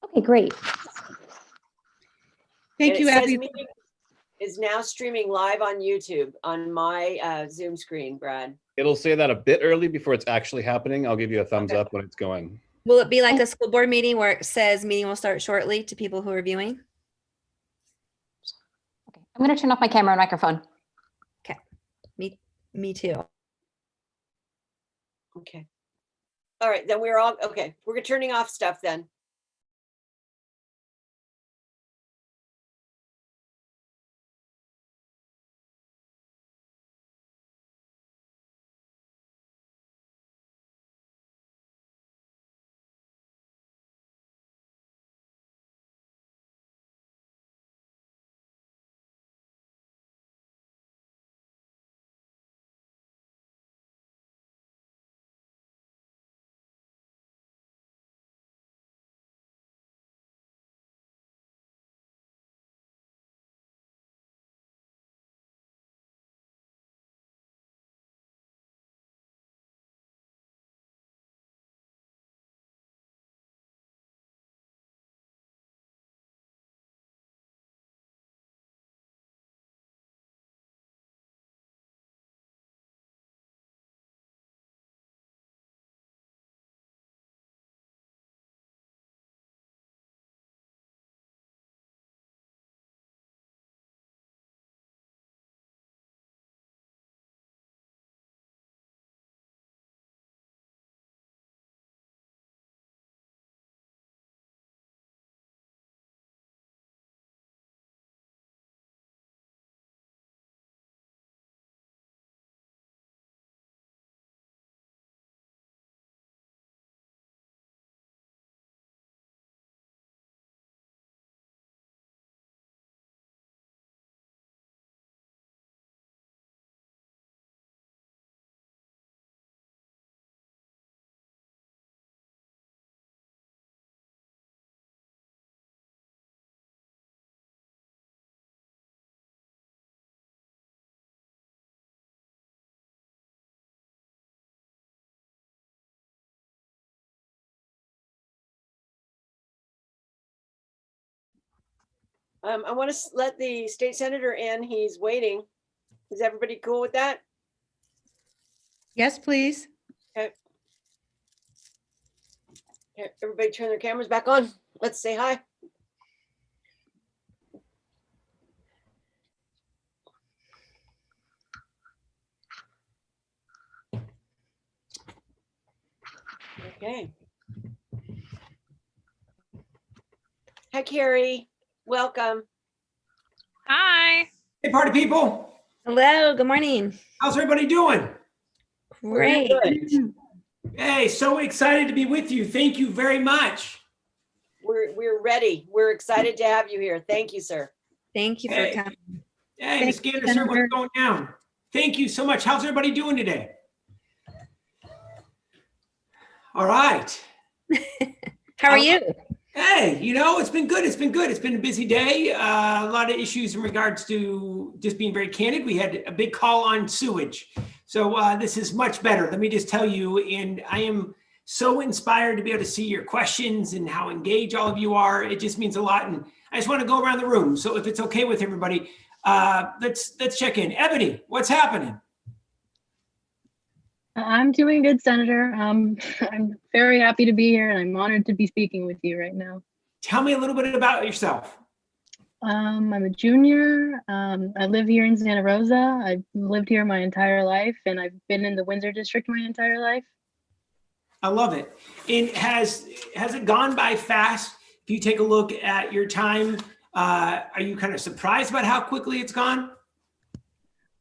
Okay, great. Thank you, Abby. Meeting is now streaming live on YouTube on my Zoom screen, Brad. It'll say that a bit early before it's actually happening. I'll give you a thumbs up when it's going. Will it be like a school board meeting where it says meeting will start shortly to people who are viewing? Okay, I'm going to turn off my camera and microphone. Okay, me too. Okay. All right, then we're all, okay, we're turning off stuff then. I want to let the state senator in. He's waiting. Is everybody cool with that? Yes, please. Okay. Here, everybody turn their cameras back on. Let's say hi. Okay. Hi, Carrie. Welcome. Hi. Hey, party people. Hello, good morning. How's everybody doing? Great. Good. Hey, so excited to be with you. Thank you very much. We're ready. We're excited to have you here. Thank you, sir. Thank you for Hey. coming. Hey, Ms. Anderson, what's going down? Thank you so much. How's everybody doing today? All right. How are you? Hey, it's been good. It's been good. It's been a busy day. A lot of issues in regards to just being very candid. We had a big call on sewage. So this is much better. Let me just tell you, and I am so inspired to be able to see your questions and how engaged all of you are. It just means a lot. And I just want to go around the room. So if it's okay with everybody, let's check in. Ebony, what's happening? I'm doing good, Senator. I'm very happy to be here, and I'm honored to be speaking with you right now. Tell me a little bit about yourself. I'm a junior. I live here in Santa Rosa. I've lived here my entire life, and I've been in the Windsor district my entire life. I love it. And has it gone by fast? If you take a look at your time, are you kind of surprised about how quickly it's gone?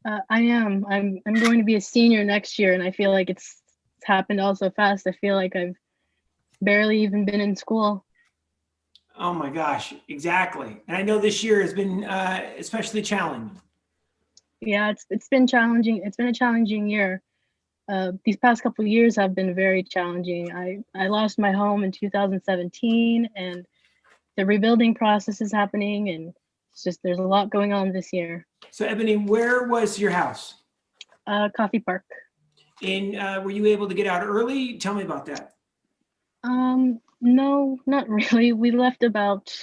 I am. I'm going to be a senior next year, and I feel like it's happened all so fast. I feel like I've barely even been in school. Oh my gosh, exactly. And I know this year has been especially challenging. Yeah, it's been challenging. It's been a challenging year. These past couple of years have been very challenging. I lost my home in 2017, and the rebuilding process is happening, and it's just there's a lot going on this year. So Ebony, where was your house? Coffee Park. And were you able to get out early? Tell me about that. No, not really. We left about,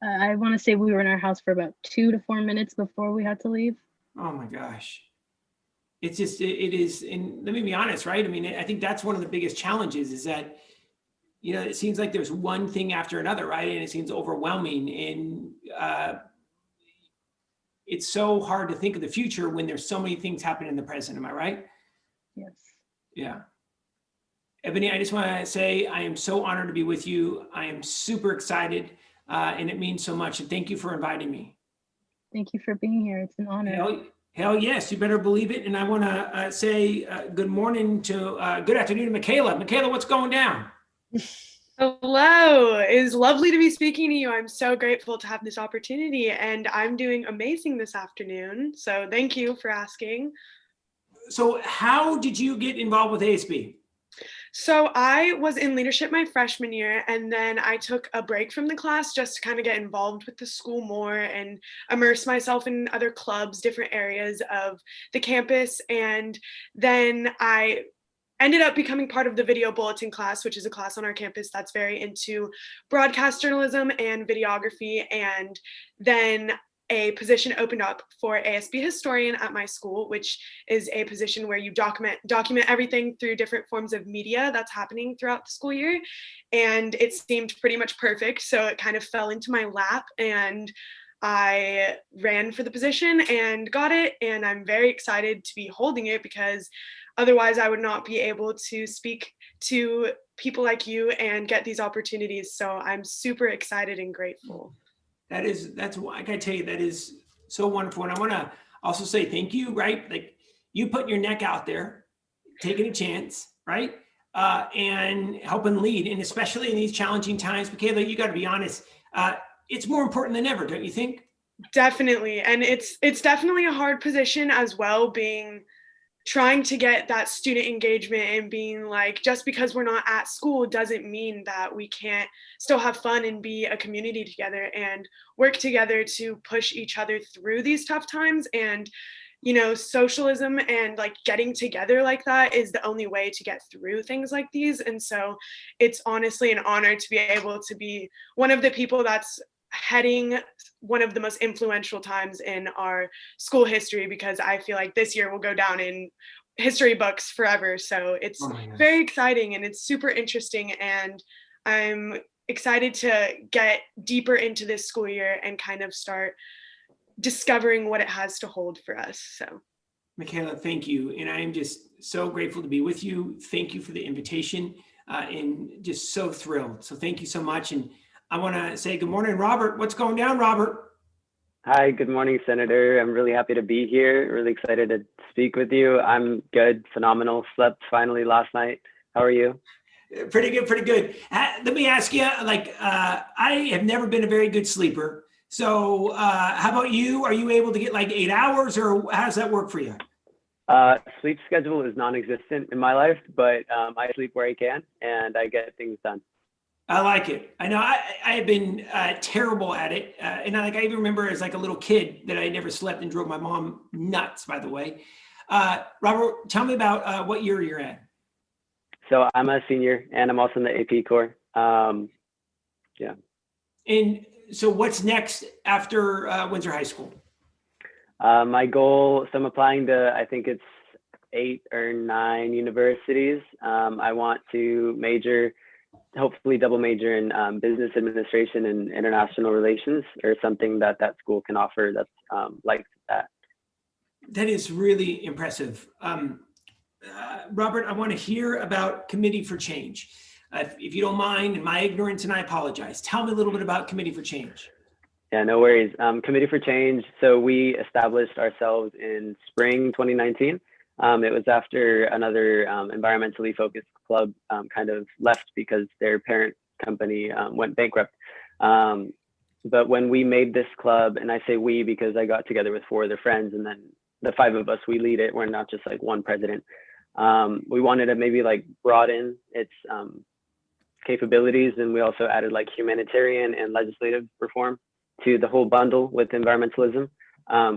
I want to say we were in our house for about 2 to 4 minutes before we had to leave. Oh my gosh. It's just, it is, and let me be honest, right? I mean, I think that's one of the biggest challenges is that, you know, it seems like there's one thing after another, right? And it seems overwhelming. And it's so hard to think of the future when there's so many things happening in the present. Am I right? Yes. Yeah. Ebony, I just want to say I am so honored to be with you. I am super excited, and it means so much. And thank you for inviting me. Thank you for being here. It's an honor. Hell yes, you better believe it. And I want to say good morning to, good afternoon to Michaela. Michaela, what's going down? Hello, it is lovely to be speaking to you. I'm so grateful to have this opportunity, and I'm doing amazing this afternoon. So thank you for asking. So how did you get involved with ASB? So I was in leadership my freshman year, and then I took a break from the class just to kind of get involved with the school more and immerse myself in other clubs, different areas of the campus. And then I ended up becoming part of the video bulletin class, which is a class on our campus that's very into broadcast journalism and videography. And then a position opened up for ASB historian at my school, which is a position where you document everything through different forms of media that's happening throughout the school year. And it seemed pretty much perfect. So it kind of fell into my lap, and I ran for the position and got it. And I'm very excited to be holding it, because otherwise I would not be able to speak to people like you and get these opportunities. So I'm super excited and grateful. That's I gotta tell you, that is so wonderful. And I want to also say thank you, right? Like, you put your neck out there, taking a chance, right? And helping lead. And especially in these challenging times, Michaela, you got to be honest, it's more important than ever, don't you think? Definitely. And it's definitely a hard position as well, trying to get that student engagement and being like, just because we're not at school doesn't mean that we can't still have fun and be a community together and work together to push each other through these tough times. And, you know, socialism and like getting together like that is the only way to get through things like these. And so it's honestly an honor to be able to be one of the people that's heading one of the most influential times in our school history, because I feel like this year will go down in history books forever. So it's very exciting and it's super interesting, and I'm excited to get deeper into this school year and kind of start discovering what it has to hold for us. So Michaela, thank you. And I am just so grateful to be with you. Thank you for the invitation, and just so thrilled. So thank you so much. And I want to say good morning, Robert. What's going down, Robert? Hi, good morning, Senator. I'm really happy to be here. Really excited to speak with you. I'm good, phenomenal. Slept finally last night. How are you? Pretty good, pretty good. Let me ask you, like, I have never been a very good sleeper. So how about you? Are you able to get like 8 hours, or how does that work for you? Sleep schedule is non-existent in my life, but I sleep where I can and I get things done. I like it. I know I have been terrible at it. And I even remember as like a little kid that I never slept and drove my mom nuts, by the way. Robert, tell me about what year you're at. So I'm a senior and I'm also in the AP Corps. Yeah. And so what's next after Windsor High School? My goal, so I'm applying to, I think it's 8 or 9 universities. I want to major, hopefully double major in business administration and international relations, or something that school can offer that's like that. That is really impressive. Robert, I want to hear about Committee for Change. If you don't mind, in my ignorance, and I apologize, tell me a little bit about Committee for Change. Yeah, no worries. Committee for Change. So we established ourselves in spring 2019. It was after another environmentally focused club kind of left because their parent company went bankrupt. But when we made this club, and I say we because I got together with 4 other friends, and then the 5 of us, we lead it. We're not just like one president. We wanted to maybe like broaden its capabilities, and we also added like humanitarian and legislative reform to the whole bundle with environmentalism.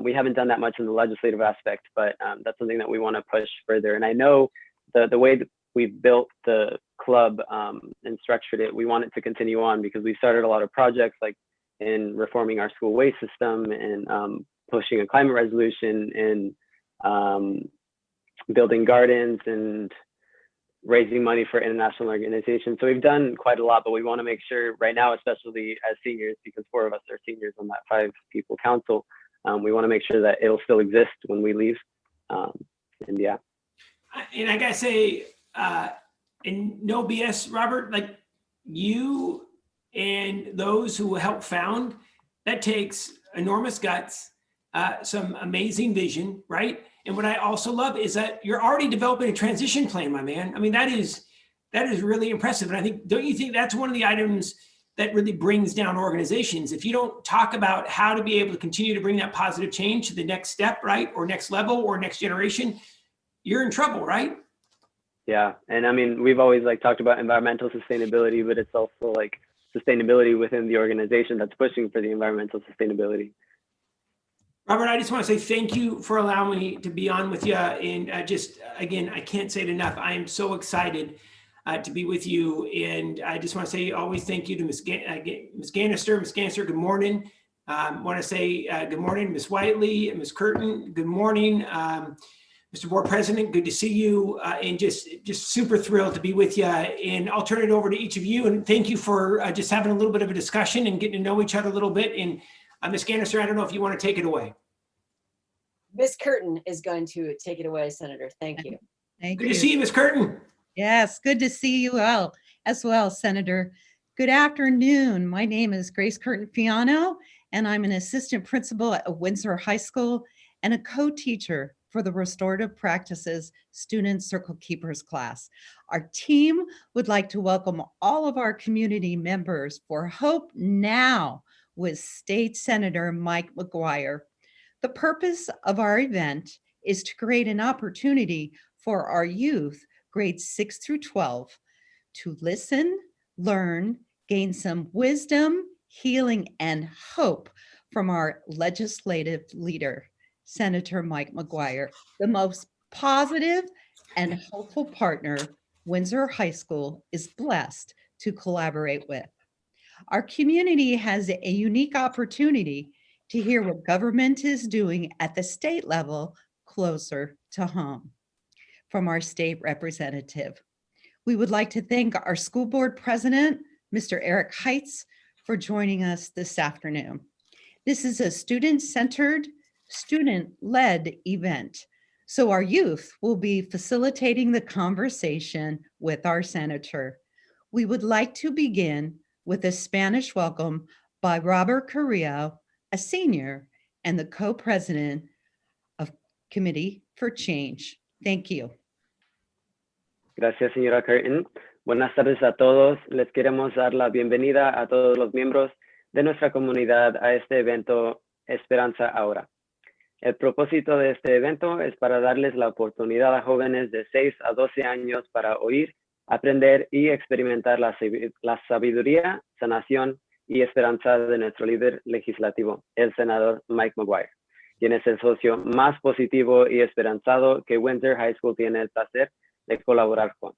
We haven't done that much in the legislative aspect, but that's something that we want to push further. And I know the way that we've built the club and structured it, we want it to continue on because we started a lot of projects like in reforming our school waste system and pushing a climate resolution and building gardens and raising money for international organizations. So we've done quite a lot, but we want to make sure right now, especially as seniors, because 4 of us are seniors on that 5-people council, we want to make sure that it'll still exist when we leave. And yeah. And I gotta say, and no BS, Robert, like you and those who help found, that takes enormous guts, some amazing vision, right? And what I also love is that you're already developing a transition plan, my man. I mean, that is really impressive. And I think, don't you think that's one of the items that really brings down organizations? If you don't talk about how to be able to continue to bring that positive change to the next step, right? Or next level or next generation, you're in trouble, right? Yeah. And I mean, we've always like talked about environmental sustainability, but it's also like sustainability within the organization that's pushing for the environmental sustainability. Robert, I just want to say thank you for allowing me to be on with you. And just, again, I can't say it enough. I am so excited to be with you. And I just want to say always thank you to Ms. Gannister. Ms. Gannister, good morning. Want to say good morning, Ms. Whiteley, Ms. Curtin, good morning. Mr. Board President, good to see you. And just super thrilled to be with you. And I'll turn it over to each of you. And thank you for just having a little bit of a discussion and getting to know each other a little bit. And Ms. Gannister, I don't know if you want to take it away. Ms. Curtin is going to take it away, Senator. Thank you. Thank Good you. to see you, Ms. Curtin. Yes, good to see you all as well, Senator. Good afternoon. My name is Grace Curtin Fiano, and I'm an assistant principal at Windsor High School and a co-teacher for the Restorative Practices Student Circle Keepers class. Our team would like to welcome all of our community members for Hope Now with State Senator Mike McGuire. The purpose of our event is to create an opportunity for our youth, grades 6 through 12, to listen, learn, gain some wisdom, healing, and hope from our legislative leader, Senator Mike McGuire, the most positive and hopeful partner Windsor High School is blessed to collaborate with. Our community has a unique opportunity to hear what government is doing at the state level closer to home. From our state representative, we would like to thank our school board president, Mr. Eric Heitz, for joining us this afternoon. This is a student-centered, student-led event, so our youth will be facilitating the conversation with our senator. We would like to begin with a Spanish welcome by Robert Carrillo, a senior and the co-president of Committee for Change. Thank you. Gracias, señora Curtin. Buenas tardes a todos. Les queremos dar la bienvenida a todos los miembros de nuestra comunidad a este evento Esperanza Ahora. El propósito de este evento es para darles la oportunidad a jóvenes de 6 a 12 años para oír, aprender y experimentar la sabiduría, sanación y esperanza de nuestro líder legislativo, el senador Mike McGuire, quien es el socio más positivo y esperanzado que Windsor High School tiene el placer de colaborar con.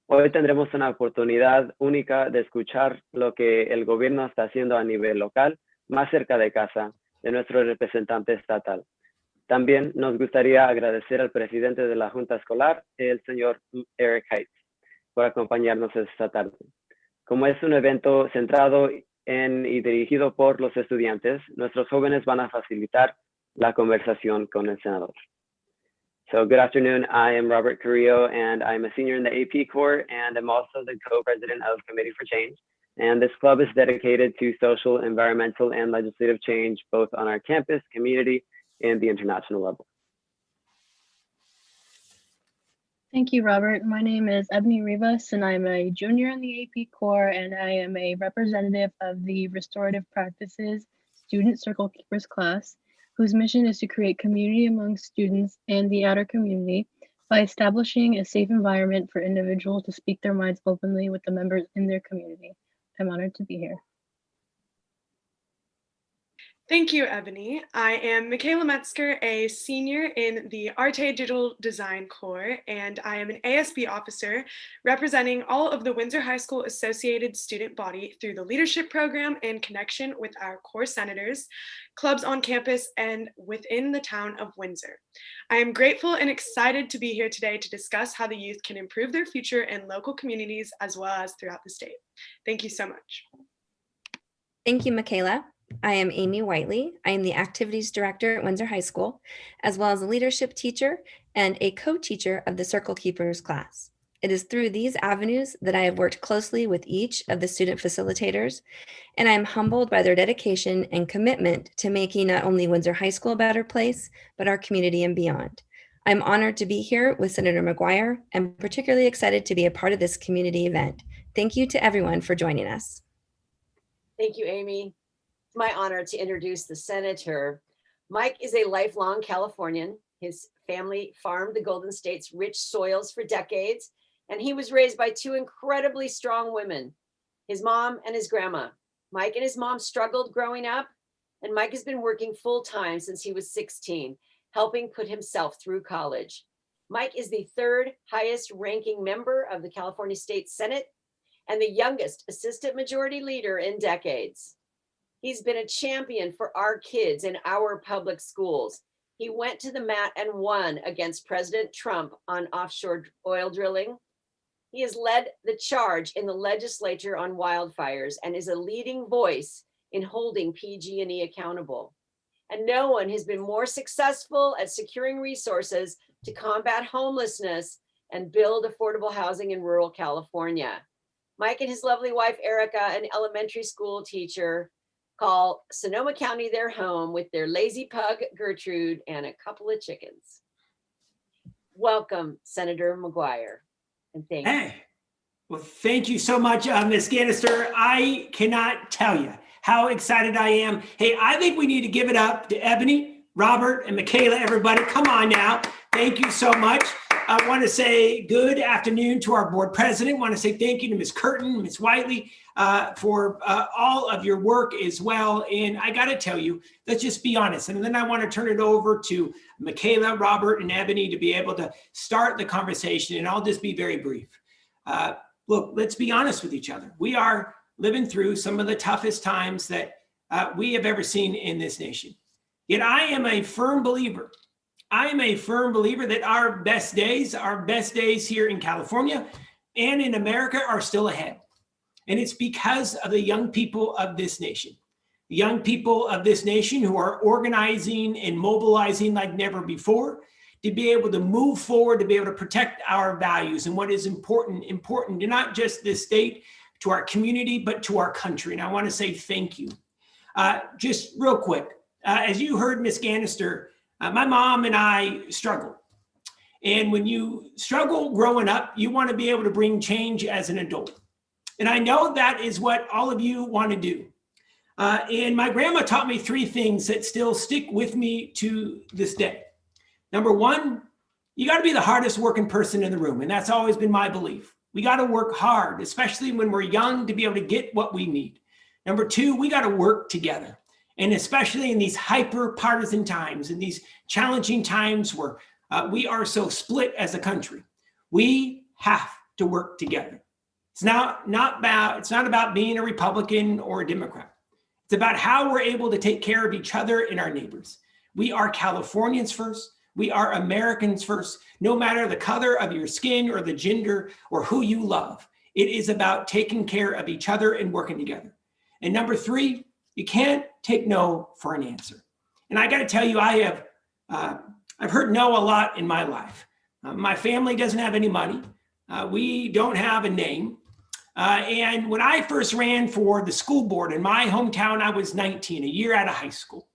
Hoy tendremos una oportunidad única de escuchar lo que el gobierno está haciendo a nivel local, más cerca de casa, de nuestro representante estatal. También nos gustaría agradecer al presidente de la Junta Escolar, el señor Eric Heitz, por acompañarnos esta tarde. Como es un evento centrado en y dirigido por los estudiantes, nuestros jóvenes van a facilitar la conversación con el senador. So good afternoon, I am Robert Carrillo and I'm a senior in the AP Corps and I'm also the co-president of Committee for Change. And this club is dedicated to social, environmental, and legislative change, both on our campus, community, and the international level. Thank you, Robert. My name is Ebony Rivas, and I'm a junior in the AP Corps, and I am a representative of the Restorative Practices Student Circle Keepers class, whose mission is to create community among students and the outer community by establishing a safe environment for individuals to speak their minds openly with the members in their community. I'm honored to be here. Thank you, Ebony. I am Michaela Metzger, a senior in the Arte Digital Design Corps, and I am an ASB officer representing all of the Windsor High School Associated Student Body through the leadership program in connection with our core senators, clubs on campus, and within the town of Windsor. I am grateful and excited to be here today to discuss how the youth can improve their future in local communities as well as throughout the state. Thank you so much. Thank you, Michaela. I am Amy Whiteley. I am the Activities Director at Windsor High School, as well as a leadership teacher and a co-teacher of the Circle Keepers class. It is through these avenues that I have worked closely with each of the student facilitators, and I am humbled by their dedication and commitment to making not only Windsor High School a better place, but our community and beyond. I'm honored to be here with Senator McGuire and particularly excited to be a part of this community event. Thank you to everyone for joining us. Thank you, Amy. It's my honor to introduce the senator. Mike is a lifelong Californian. His family farmed the Golden State's rich soils for decades, and he was raised by two incredibly strong women, his mom and his grandma. Mike and his mom struggled growing up, and Mike has been working full-time since he was 16, helping put himself through college. Mike is the third highest ranking member of the California State Senate and the youngest assistant majority leader in decades. He's been a champion for our kids in our public schools. He went to the mat and won against President Trump on offshore oil drilling. He has led the charge in the legislature on wildfires and is a leading voice in holding PG&E accountable. And no one has been more successful at securing resources to combat homelessness and build affordable housing in rural California. Mike and his lovely wife, Erica, an elementary school teacher, call Sonoma County their home with their lazy pug, Gertrude, and a couple of chickens. Welcome, Senator McGuire, and thank you. Hey, well, thank you so much, Ms. Gannister. I cannot tell you how excited I am. Hey, I think we need to give it up to Ebony, Robert, and Michaela, everybody. Come on now. Thank you so much. I want to say good afternoon to our board president. I want to say thank you to Ms. Curtin, Ms. Whiteley, for all of your work as well. And I got to tell you, let's just be honest. And then I want to turn it over to Michaela, Robert, and Ebony to be able to start the conversation. And I'll just be very brief. Look, let's be honest with each other. We are living through some of the toughest times that we have ever seen in this nation. Yet I am a firm believer that our best days here in California and in America are still ahead. And it's because of the young people of this nation. The young people of this nation who are organizing and mobilizing like never before to be able to move forward, to be able to protect our values and what is important to not just this state, to our community, but to our country. And I want to say thank you. Just real quick, as you heard Ms. Gannister, my mom and I struggled. And when you struggle growing up, you want to be able to bring change as an adult. And I know that is what all of you want to do. And my grandma taught me three things that still stick with me to this day. Number one, you got to be the hardest working person in the room. And that's always been my belief. We got to work hard, especially when we're young, to be able to get what we need. Number two, we got to work together. And especially in these hyper-partisan times, in these challenging times where we are so split as a country, we have to work together. It's not about being a Republican or a Democrat. It's about how we're able to take care of each other and our neighbors. We are Californians first. We are Americans first, no matter the color of your skin or the gender or who you love. It is about taking care of each other and working together. And number three, you can't take no for an answer. And I got to tell you, I've heard no a lot in my life. My family doesn't have any money. We don't have a name. And when I first ran for the school board in my hometown, I was 19, a year out of high school.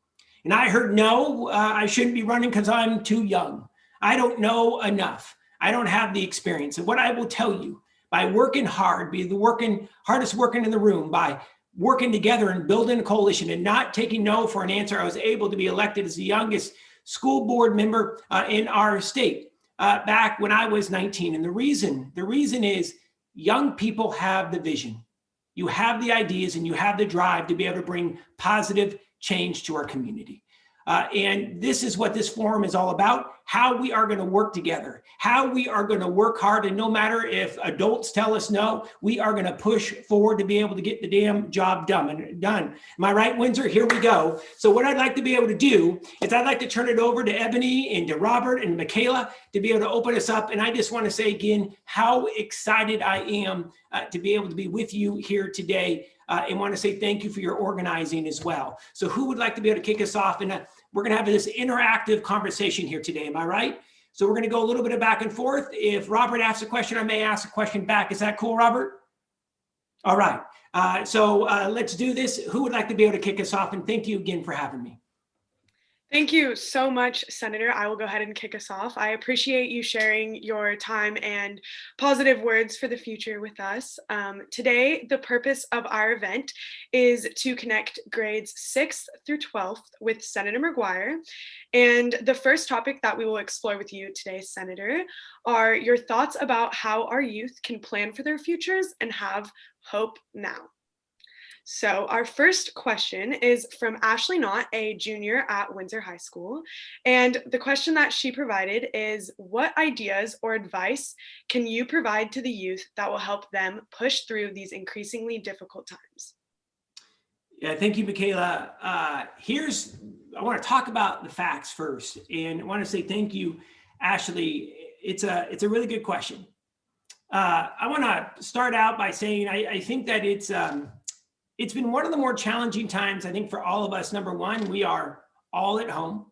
And I heard no, I shouldn't be running because I'm too young. I don't know enough. I don't have the experience. And what I will tell you, by working hard, be the hardest working in the room, by working together and building a coalition and not taking no for an answer, I was able to be elected as the youngest school board member in our state back when I was 19. And the reason is young people have the vision. You have the ideas and you have the drive to be able to bring positive change to our community. And this is what this forum is all about, how we are going to work together, how we are going to work hard. And no matter if adults tell us no, we are going to push forward to be able to get the damn job done. Am I right, Windsor? Here we go. So what I'd like to be able to do is I'd like to turn it over to Ebony and to Robert and Michaela to be able to open us up. And I just want to say again, how excited I am to be able to be with you here today. And want to say thank you for your organizing as well. So who would like to be able to kick us off? And we're going to have this interactive conversation here today. Am I right? So we're going to go a little bit of back and forth. If Robert asks a question, I may ask a question back. Is that cool, Robert? All right. So let's do this. Who would like to be able to kick us off? And thank you again for having me. Thank you so much, Senator. I will go ahead and kick us off. I appreciate you sharing your time and positive words for the future with us. Today, the purpose of our event is to connect grades 6th through 12th with Senator McGuire. And the first topic that we will explore with you today, Senator, are your thoughts about how our youth can plan for their futures and have hope now. So our first question is from Ashley Knott, a junior at Windsor High School. And the question that she provided is, what ideas or advice can you provide to the youth that will help them push through these increasingly difficult times? Yeah, thank you, Michaela. I want to talk about the facts first. And I want to say thank you, Ashley. It's a really good question. I want to start out by saying I think that it's been one of the more challenging times, I think, for all of us. Number one, we are all at home.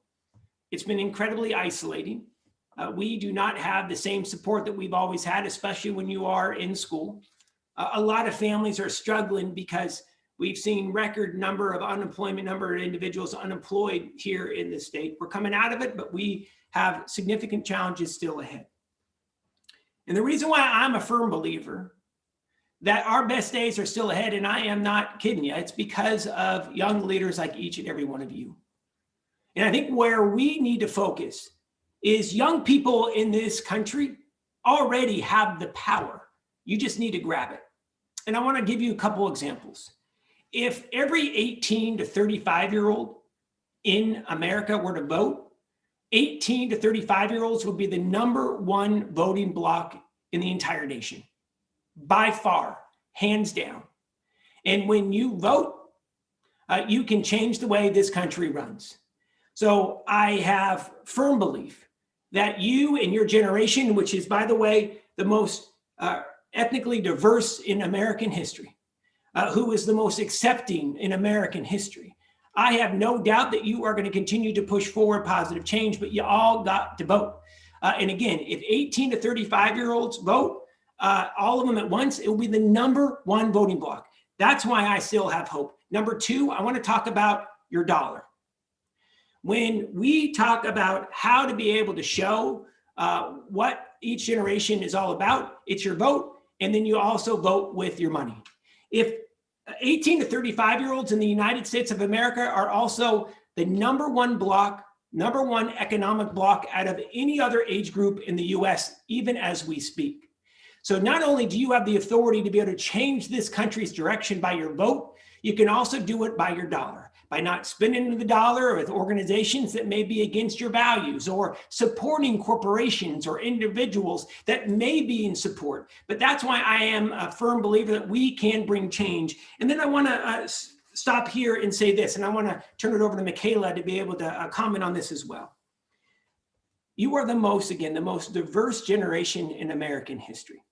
It's been incredibly isolating. We do not have the same support that we've always had, especially when you are in school. A lot of families are struggling because we've seen record number of individuals unemployed here in the state. We're coming out of it, but we have significant challenges still ahead. And the reason why I'm a firm believer that our best days are still ahead, and I am not kidding you, it's because of young leaders like each and every one of you. And I think where we need to focus is young people in this country already have the power. You just need to grab it. And I want to give you a couple examples. If every 18 to 35-year-old in America were to vote, 18 to 35-year-olds would be the #1 voting bloc in the entire nation. By far, hands down. And when you vote, you can change the way this country runs. So I have firm belief that you and your generation, which is, by the way, the most ethnically diverse in American history, who is the most accepting in American history, I have no doubt that you are going to continue to push forward positive change, but you all got to vote. And again, if 18 to 35-year-olds vote, all of them at once, it will be the #1 voting bloc. That's why I still have hope. Number two, I want to talk about your dollar. When we talk about how to be able to show what each generation is all about, it's your vote, and then you also vote with your money. If 18 to 35-year-olds in the United States of America are also the #1 bloc, #1 economic bloc out of any other age group in the US, even as we speak. So not only do you have the authority to be able to change this country's direction by your vote, you can also do it by your dollar, by not spending the dollar with organizations that may be against your values or supporting corporations or individuals that may be in support. But that's why I am a firm believer that we can bring change. And then I want to stop here and say this, and I want to turn it over to Michaela to be able to comment on this as well. You are the most diverse generation in American history.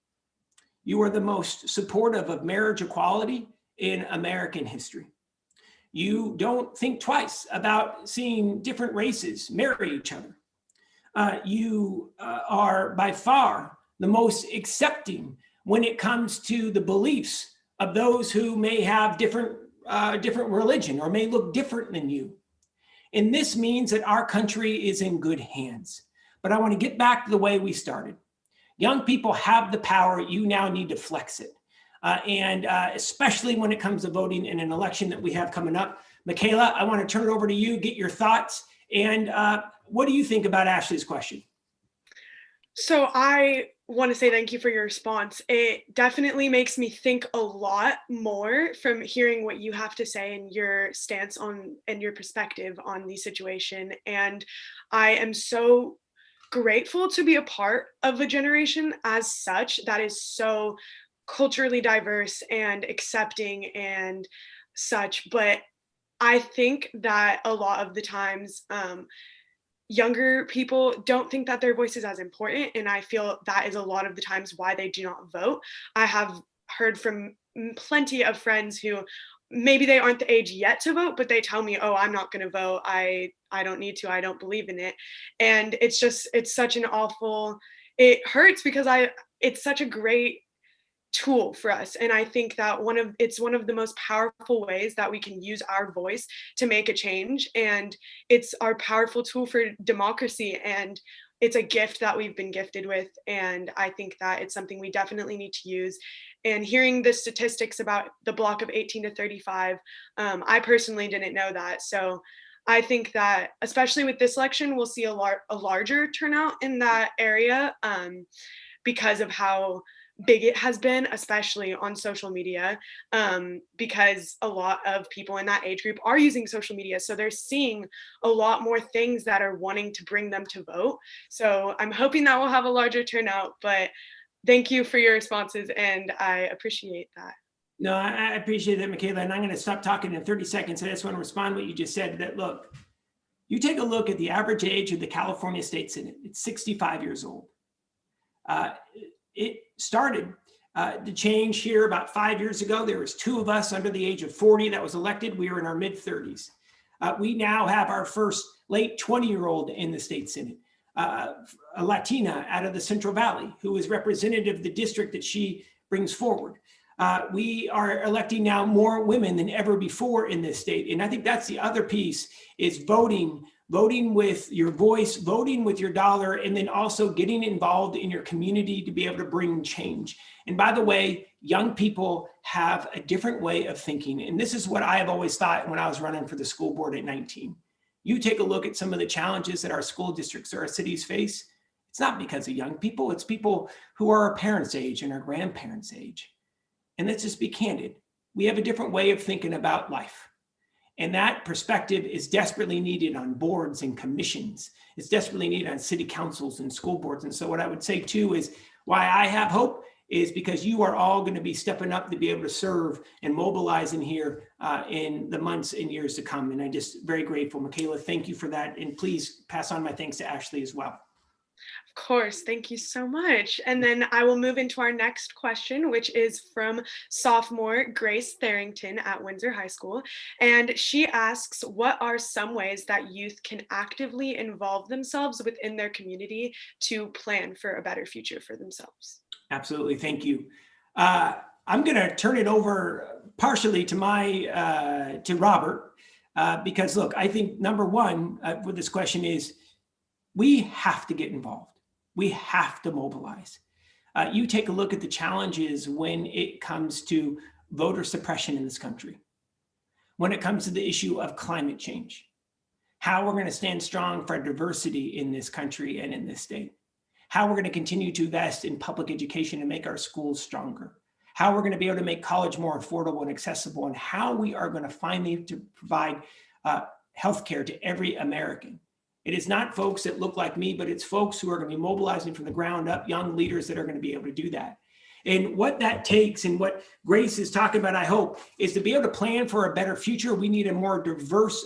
You are the most supportive of marriage equality in American history. You don't think twice about seeing different races marry each other. You are by far the most accepting when it comes to the beliefs of those who may have different religion or may look different than you. And this means that our country is in good hands. But I want to get back to the way we started. Young people have the power. You now need to flex it. And especially when it comes to voting in an election that we have coming up. Michaela, I want to turn it over to you, get your thoughts. And what do you think about Ashley's question? So I want to say thank you for your response. It definitely makes me think a lot more from hearing what you have to say and your stance on and your perspective on the situation. And I am so grateful to be a part of a generation as such that is so culturally diverse and accepting and such. But I think that a lot of the times, younger people don't think that their voice is as important. And I feel that is a lot of the times why they do not vote. I have heard from plenty of friends who maybe they aren't the age yet to vote, but they tell me, oh, I'm not going to vote. I don't need to. I don't believe in it. And it's such an awful, it hurts because it's such a great tool for us. And I think that it's one of the most powerful ways that we can use our voice to make a change. And it's our powerful tool for democracy. And it's a gift that we've been gifted with. And I think that it's something we definitely need to use. And hearing the statistics about the block of 18 to 35, I personally didn't know that. So I think that especially with this election, we'll see a larger turnout in that area because of how big it has been, especially on social media, because a lot of people in that age group are using social media. So they're seeing a lot more things that are wanting to bring them to vote. So I'm hoping that we'll have a larger turnout, but thank you for your responses and I appreciate that. No, I appreciate that, Michaela, and I'm going to stop talking in 30 seconds. I just want to respond to what you just said, that look, you take a look at the average age of the California State Senate, it's 65 years old. It started to change here about 5 years ago. There was 2 of us under the age of 40 that was elected. We were in our mid 30s. We now have our first late 20-year-old in the state Senate, a Latina out of the Central Valley who is representative of the district that she brings forward. We are electing now more women than ever before in this state. And I think that's the other piece is voting with your voice, voting with your dollar, and then also getting involved in your community to be able to bring change. And by the way, young people have a different way of thinking. And this is what I have always thought when I was running for the school board at 19. You take a look at some of the challenges that our school districts or our cities face. It's not because of young people, it's people who are our parents' age and our grandparents' age. And let's just be candid. We have a different way of thinking about life. And that perspective is desperately needed on boards and commissions. It's desperately needed on city councils and school boards. And so what I would say too is why I have hope is because you are all going to be stepping up to be able to serve and mobilizing here in the months and years to come. And I'm just very grateful. Michaela, thank you for that. And please pass on my thanks to Ashley as well. Of course, thank you so much. And then I will move into our next question, which is from sophomore Grace Tharrington at Windsor High School. And she asks, what are some ways that youth can actively involve themselves within their community to plan for a better future for themselves? Absolutely, thank you. I'm going to turn it over partially to to Robert, because look, I think number one with this question is we have to get involved. We have to mobilize. You take a look at the challenges when it comes to voter suppression in this country, when it comes to the issue of climate change, how we're going to stand strong for diversity in this country and in this state, how we're going to continue to invest in public education and make our schools stronger, how we're going to be able to make college more affordable and accessible, and how we are going to finally to provide healthcare to every American. It is not folks that look like me, but it's folks who are going to be mobilizing from the ground up, young leaders that are going to be able to do that. And what that takes and what Grace is talking about, I hope, is to be able to plan for a better future. We need a more diverse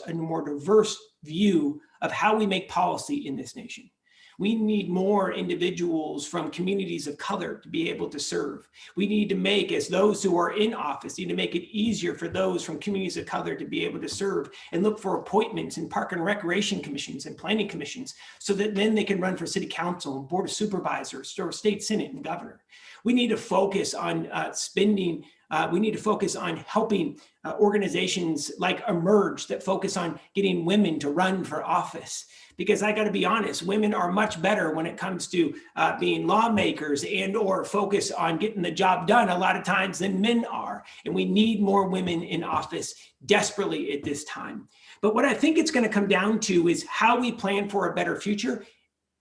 view of how we make policy in this nation. We need more individuals from communities of color to be able to serve. We need to make, as those who are in office, need to make it easier for those from communities of color to be able to serve and look for appointments in park and recreation commissions and planning commissions so that then they can run for city council, board of supervisors, or state senate and governor. We need to focus on spending. We need to focus on helping organizations like Emerge that focus on getting women to run for office. Because I got to be honest, women are much better when it comes to being lawmakers and or focus on getting the job done a lot of times than men are. And we need more women in office desperately at this time. But what I think it's going to come down to is how we plan for a better future.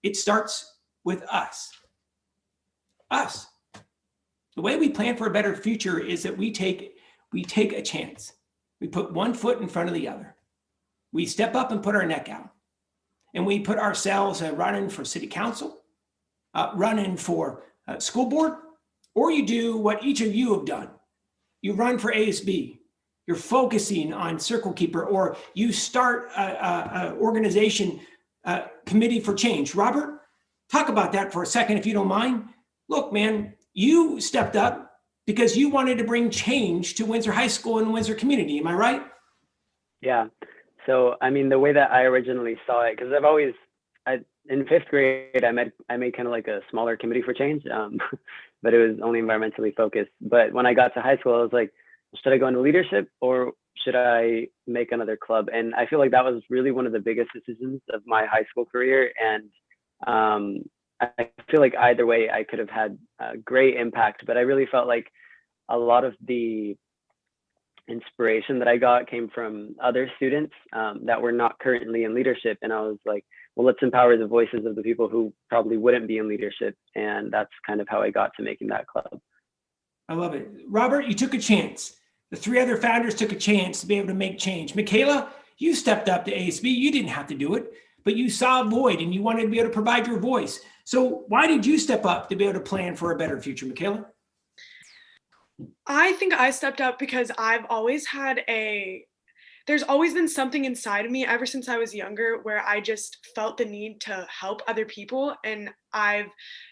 It starts with us. us. The way we plan for a better future is that we take a chance. We put one foot in front of the other. We step up and put our neck out. And we put ourselves running for city council, running for school board, or you do what each of you have done. You run for ASB. You're focusing on Circle Keeper, or you start a organization, Committee for Change. Robert, talk about that for a second, if you don't mind. Look, man, you stepped up because you wanted to bring change to Windsor High School and the Windsor community. Am I right? Yeah. So, I mean, the way that I originally saw it, because in fifth grade, I made kind of like a smaller committee for change, but it was only environmentally focused. But when I got to high school, I was like, should I go into leadership or should I make another club? And I feel like that was really one of the biggest decisions of my high school career. And I feel like either way, I could have had a great impact, but I really felt like a lot of the inspiration that I got came from other students that were not currently in leadership. And I was like, well, let's empower the voices of the people who probably wouldn't be in leadership. And that's kind of how I got to making that club. I love it. Robert, you took a chance. The three other founders took a chance to be able to make change. Michaela, you stepped up to ASB. You didn't have to do it, but you saw a void and you wanted to be able to provide your voice. So why did you step up to be able to plan for a better future, Michaela? I think I stepped up because there's always been something inside of me ever since I was younger where I just felt the need to help other people. And I've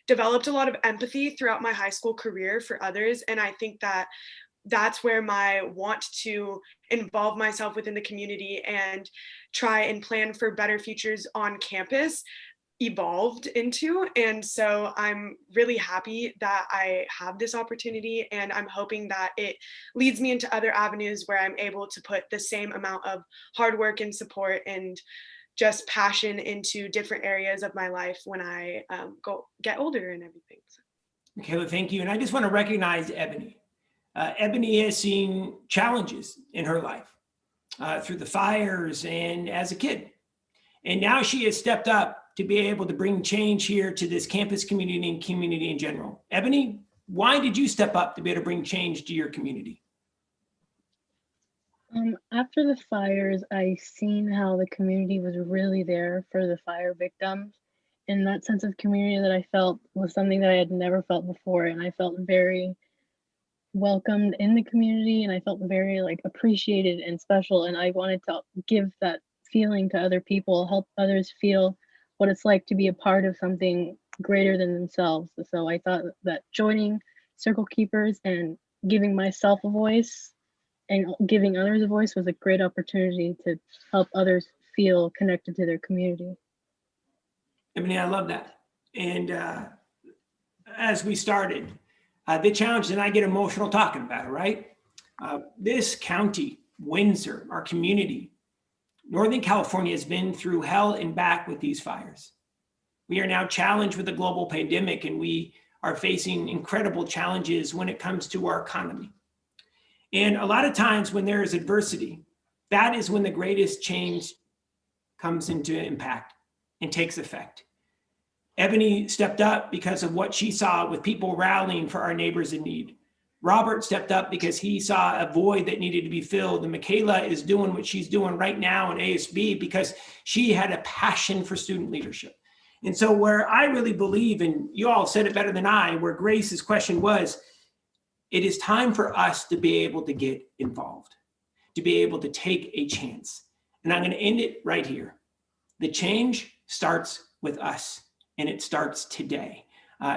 developed a lot of empathy throughout my high school career for others. And I think that that's where my want to involve myself within the community and try and plan for better futures on campus evolved into. And so I'm really happy that I have this opportunity, and I'm hoping that it leads me into other avenues where I'm able to put the same amount of hard work and support and just passion into different areas of my life when I get older and everything. So. Michaela, thank you. And I just want to recognize Ebony. Ebony has seen challenges in her life through the fires and as a kid. And now she has stepped up to be able to bring change here to this campus community and community in general. Ebony, why did you step up to be able to bring change to your community? After the fires, I seen how the community was really there for the fire victims. And that sense of community that I felt was something that I had never felt before. And I felt very welcomed in the community, and I felt very appreciated and special. And I wanted to give that feeling to other people, help others feel what it's like to be a part of something greater than themselves. So I thought that joining Circle Keepers and giving myself a voice and giving others a voice was a great opportunity to help others feel connected to their community. Ebony, I love that. And as we started, the challenge, and I get emotional talking about it, right? This county, Windsor, our community, Northern California has been through hell and back with these fires. We are now challenged with a global pandemic, and we are facing incredible challenges when it comes to our economy. And a lot of times when there is adversity, that is when the greatest change comes into impact and takes effect. Ebony stepped up because of what she saw with people rallying for our neighbors in need. Robert stepped up because he saw a void that needed to be filled. And Michaela is doing what she's doing right now in ASB because she had a passion for student leadership. And so where I really believe, and you all said it better than I, where Grace's question was, it is time for us to be able to get involved, to be able to take a chance. And I'm going to end it right here. The change starts with us, and it starts today.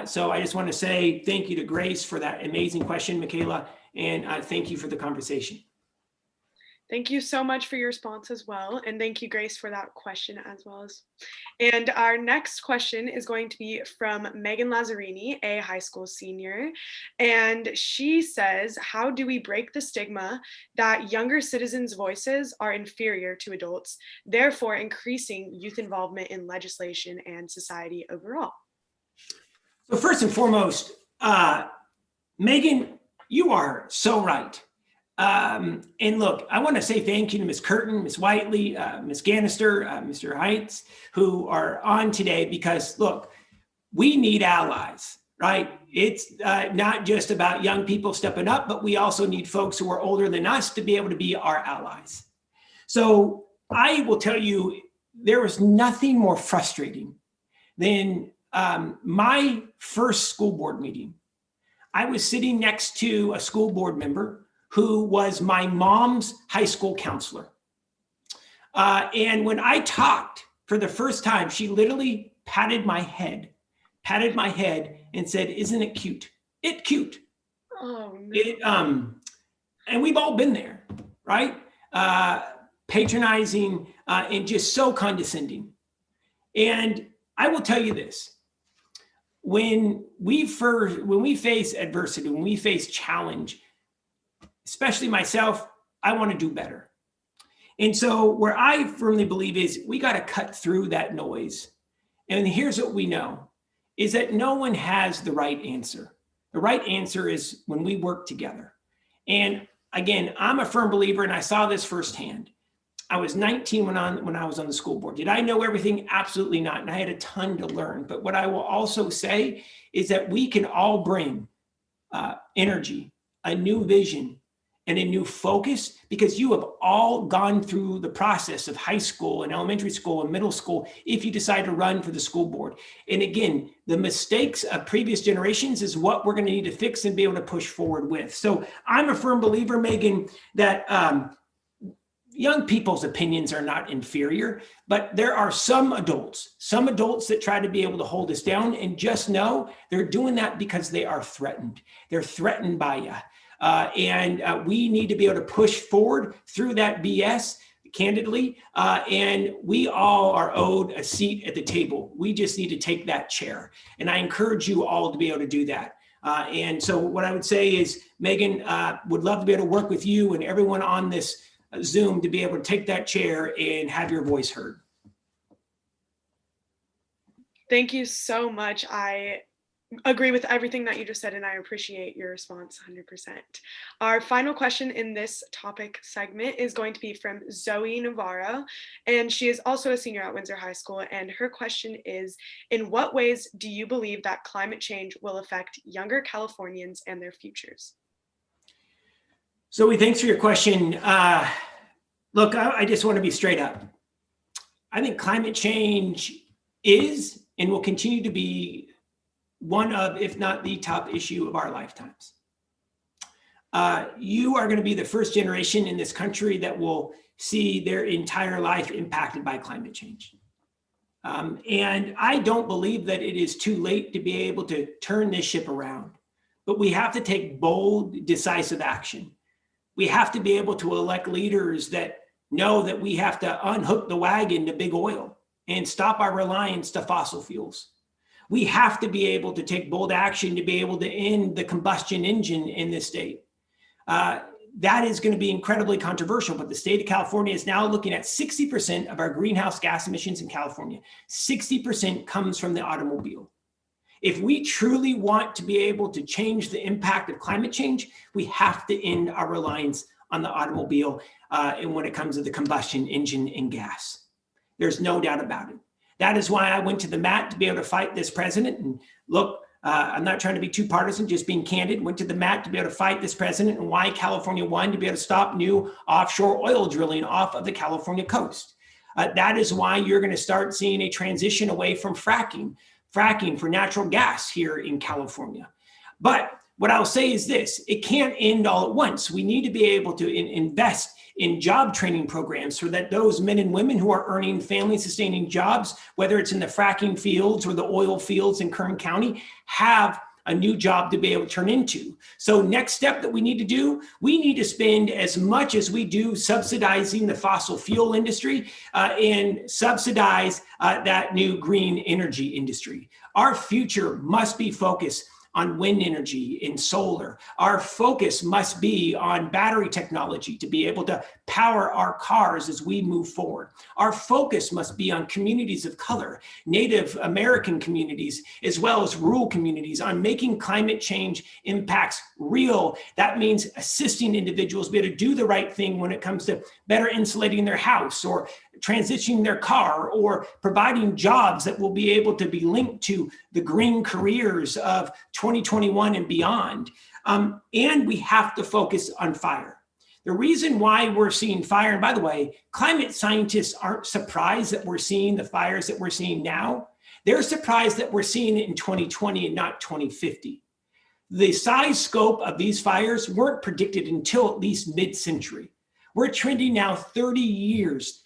So I just want to say thank you to Grace for that amazing question, Michaela, and thank you for the conversation. Thank you so much for your response as well. And thank you, Grace, for that question as well. And our next question is going to be from Megan Lazzarini, a high school senior. And she says, how do we break the stigma that younger citizens' voices are inferior to adults, therefore increasing youth involvement in legislation and society overall? So first and foremost, Megan, you are so right. And look, I want to say thank you to Ms. Curtin, Ms. Whiteley, Ms. Gannister, Mr. Heitz, who are on today because look, we need allies, right? It's not just about young people stepping up, but we also need folks who are older than us to be able to be our allies. So I will tell you, there was nothing more frustrating than my first school board meeting. I was sitting next to a school board member who was my mom's high school counselor. And when I talked for the first time, she literally patted my head and said, "Isn't it cute? It's cute." Oh, no. And we've all been there, right? Patronizing and just so condescending. And I will tell you this, when we face adversity, when we face challenge, especially myself, I want to do better. And so where I firmly believe is we got to cut through that noise. And here's what we know, is that no one has the right answer. The right answer is when we work together. And again, I'm a firm believer, and I saw this firsthand. I was 19 when I was on the school board. Did I know everything? Absolutely not. And I had a ton to learn. But what I will also say is that we can all bring energy, a new vision, and a new focus, because you have all gone through the process of high school and elementary school and middle school if you decide to run for the school board. And again, the mistakes of previous generations is what we're going to need to fix and be able to push forward with. So I'm a firm believer, Megan, that young people's opinions are not inferior, but there are some adults that try to be able to hold us down, and just know they're doing that because they are threatened. They're threatened by you. And we need to be able to push forward through that BS candidly. And we all are owed a seat at the table. We just need to take that chair. And I encourage you all to be able to do that. And so what I would say is, Megan, would love to be able to work with you and everyone on this Zoom to be able to take that chair and have your voice heard. Thank you so much. I agree with everything that you just said, and I appreciate your response 100%. Our final question in this topic segment is going to be from Zoe Navarro, and she is also a senior at Windsor High School, and her question is, in what ways do you believe that climate change will affect younger Californians and their futures? Zoe, thanks for your question. Look, I just want to be straight up. I think climate change is and will continue to be one of, if not the top issue of our lifetimes. You are going to be the first generation in this country that will see their entire life impacted by climate change. And I don't believe that it is too late to be able to turn this ship around, but we have to take bold, decisive action. We have to be able to elect leaders that know that we have to unhook the wagon to big oil and stop our reliance to fossil fuels. We have to be able to take bold action to be able to end the combustion engine in this state. That is going to be incredibly controversial, but the state of California is now looking at 60% of our greenhouse gas emissions in California. 60% comes from the automobile. If we truly want to be able to change the impact of climate change, we have to end our reliance on the automobile and when it comes to the combustion engine and gas. There's no doubt about it. That is why I went to the mat to be able to fight this president. And look, I'm not trying to be too partisan, just being candid. Went to the mat to be able to fight this president, and why California won, to be able to stop new offshore oil drilling off of the California coast. That is why you're going to start seeing a transition away from fracking for natural gas here in California. But what I'll say is this, it can't end all at once. We need to be able to invest in job training programs so that those men and women who are earning family-sustaining jobs, whether it's in the fracking fields or the oil fields in Kern County, have a new job to be able to turn into. So next step that we need to do, we need to spend as much as we do subsidizing the fossil fuel industry and subsidize that new green energy industry. Our future must be focused on wind energy and solar. Our focus must be on battery technology to be able to power our cars as we move forward. Our focus must be on communities of color, Native American communities, as well as rural communities, on making climate change impacts real. That means assisting individuals be able to do the right thing when it comes to better insulating their house, or transitioning their car or providing jobs that will be able to be linked to the green careers of 2021 and beyond. And we have to focus on fire. The reason why we're seeing fire, and by the way, climate scientists aren't surprised that we're seeing the fires that we're seeing now. They're surprised that we're seeing it in 2020 and not 2050. The size scope of these fires weren't predicted until at least mid-century. We're trending now 30 years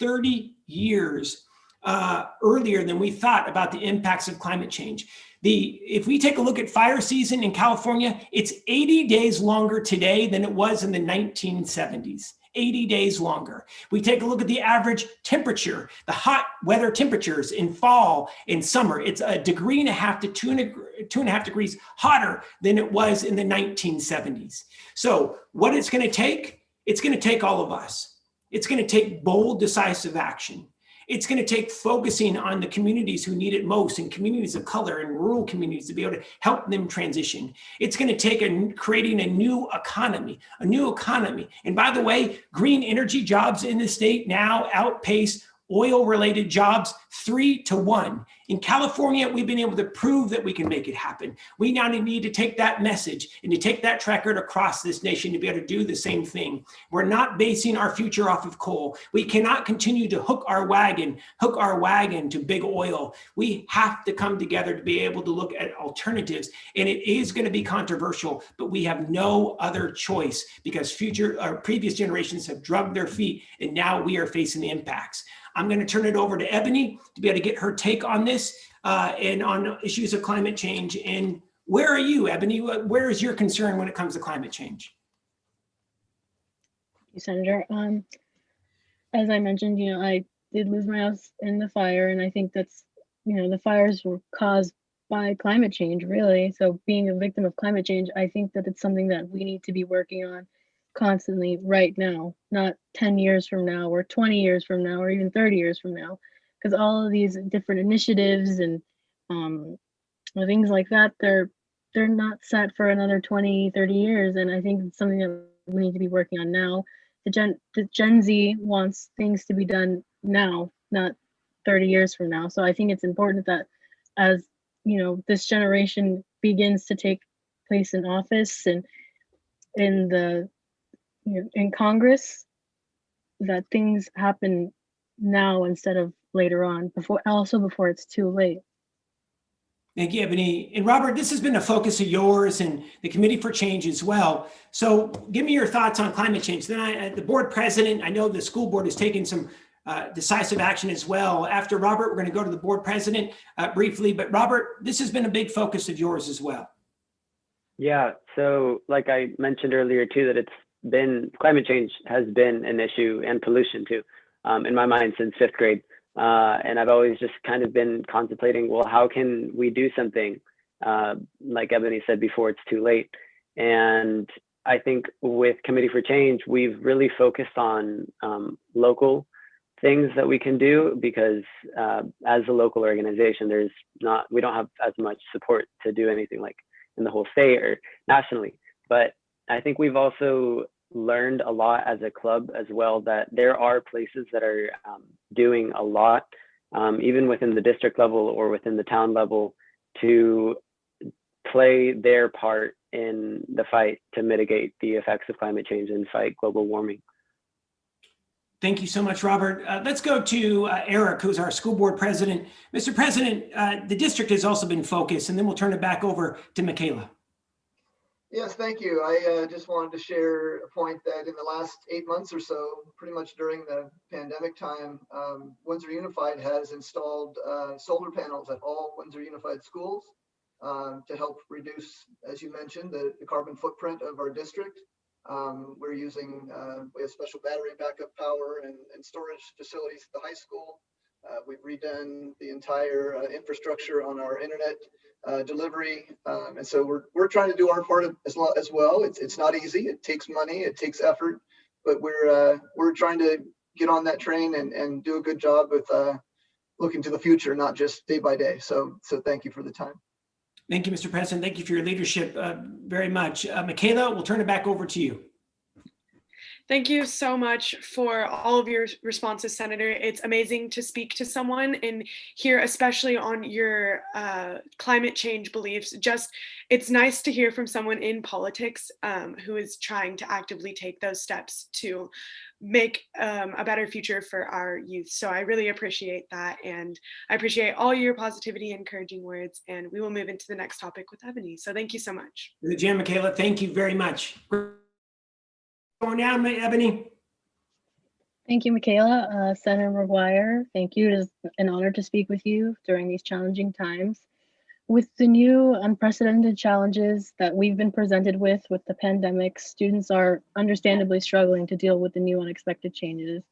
earlier than we thought about the impacts of climate change. If we take a look at fire season in California, it's 80 days longer today than it was in the 1970s. 80 days longer. We take a look at the average temperature, the hot weather temperatures in fall and summer. It's 1.5 to 2.5 degrees hotter than it was in the 1970s. So what it's going to take, it's going to take all of us. It's going to take bold, decisive action. It's going to take focusing on the communities who need it most, and communities of color and rural communities, to be able to help them transition. It's going to take creating a new economy. And by the way, green energy jobs in the state now outpace oil-related jobs 3 to 1. In California, we've been able to prove that we can make it happen. We now need to take that message and to take that track record across this nation to be able to do the same thing. We're not basing our future off of coal. We cannot continue to hook our wagon to big oil. We have to come together to be able to look at alternatives. And it is going to be controversial, but we have no other choice, because previous generations have drugged their feet, and now we are facing the impacts. I'm going to turn it over to Ebony to be able to get her take on this and on issues of climate change. And where are you, Ebony? Where is your concern when it comes to climate change? Thank you, Senator. As I mentioned, I did lose my house in the fire, and I think that's, the fires were caused by climate change, really. So being a victim of climate change, I think that it's something that we need to be working on constantly right now, not 10 years from now or 20 years from now or even 30 years from now, because all of these different initiatives and things like that, they're not set for another 20, 30 years. And I think it's something that we need to be working on now. The Gen Z wants things to be done now, not 30 years from now. So I think it's important that as this generation begins to take place in office and in Congress, that things happen now instead of later on, before it's too late. Thank you, Ebony. And Robert, this has been a focus of yours and the Committee for Change as well. So give me your thoughts on climate change. Then the board president, I know the school board has taken some decisive action as well. After Robert, we're going to go to the board president briefly. But Robert, this has been a big focus of yours as well. Yeah, so like I mentioned earlier too, that climate change has been an issue, and pollution too, in my mind since 5th grade. And I've always just kind of been contemplating, well, how can we do something? Like Ebony said before, it's too late. And I think with Committee for Change, we've really focused on local things that we can do, because as a local organization, we don't have as much support to do anything like in the whole state or nationally. But I think we've also learned a lot as a club as well, that there are places that are doing a lot, even within the district level or within the town level, to play their part in the fight to mitigate the effects of climate change and fight global warming. Thank you so much, Robert. Let's go to Eric, who's our school board president. Mr. President, the district has also been focused, and then we'll turn it back over to Michaela. Yes, thank you. I just wanted to share a point that in the last 8 months or so, pretty much during the pandemic time, Windsor Unified has installed solar panels at all Windsor Unified schools to help reduce, as you mentioned, the carbon footprint of our district. We're using, we have special battery backup power and storage facilities at the high school. We've redone the entire infrastructure on our internet delivery, and so we're trying to do our part as well. It's not easy. It takes money. It takes effort, but we're trying to get on that train and do a good job with looking to the future, not just day by day. So thank you for the time. Thank you, Mr. President. Thank you for your leadership very much. Michaela, we'll turn it back over to you. Thank you so much for all of your responses, Senator. It's amazing to speak to someone and hear, especially on your climate change beliefs. It's nice to hear from someone in politics who is trying to actively take those steps to make a better future for our youth. So I really appreciate that. And I appreciate all your positivity, encouraging words. And we will move into the next topic with Ebony. So thank you so much. Jan, Michaela, thank you very much. Going down, Ebony. Thank you, Michaela. Senator McGuire, thank you. It is an honor to speak with you during these challenging times. With the new unprecedented challenges that we've been presented with the pandemic, students are understandably struggling to deal with the new unexpected changes.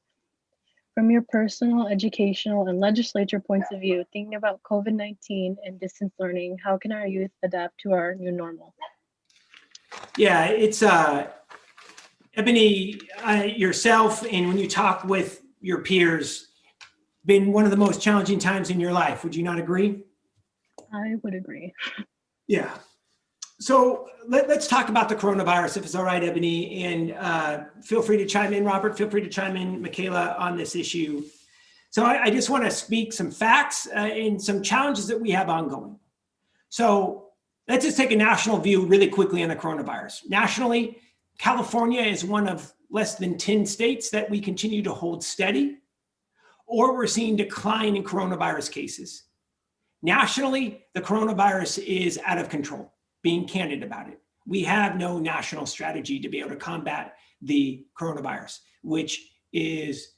From your personal, educational, and legislature points of view, thinking about COVID-19 and distance learning, how can our youth adapt to our new normal? Yeah, it's Ebony, yourself, and when you talk with your peers, been one of the most challenging times in your life. Would you not agree? I would agree. Yeah. So let's talk about the coronavirus, if it's all right, Ebony, and feel free to chime in, Robert. Feel free to chime in, Michaela, on this issue. So I just want to speak some facts and some challenges that we have ongoing. So let's just take a national view really quickly on the coronavirus. Nationally, California is one of less than 10 states that we continue to hold steady, or we're seeing decline in coronavirus cases. Nationally, the coronavirus is out of control, being candid about it. We have no national strategy to be able to combat the coronavirus, which is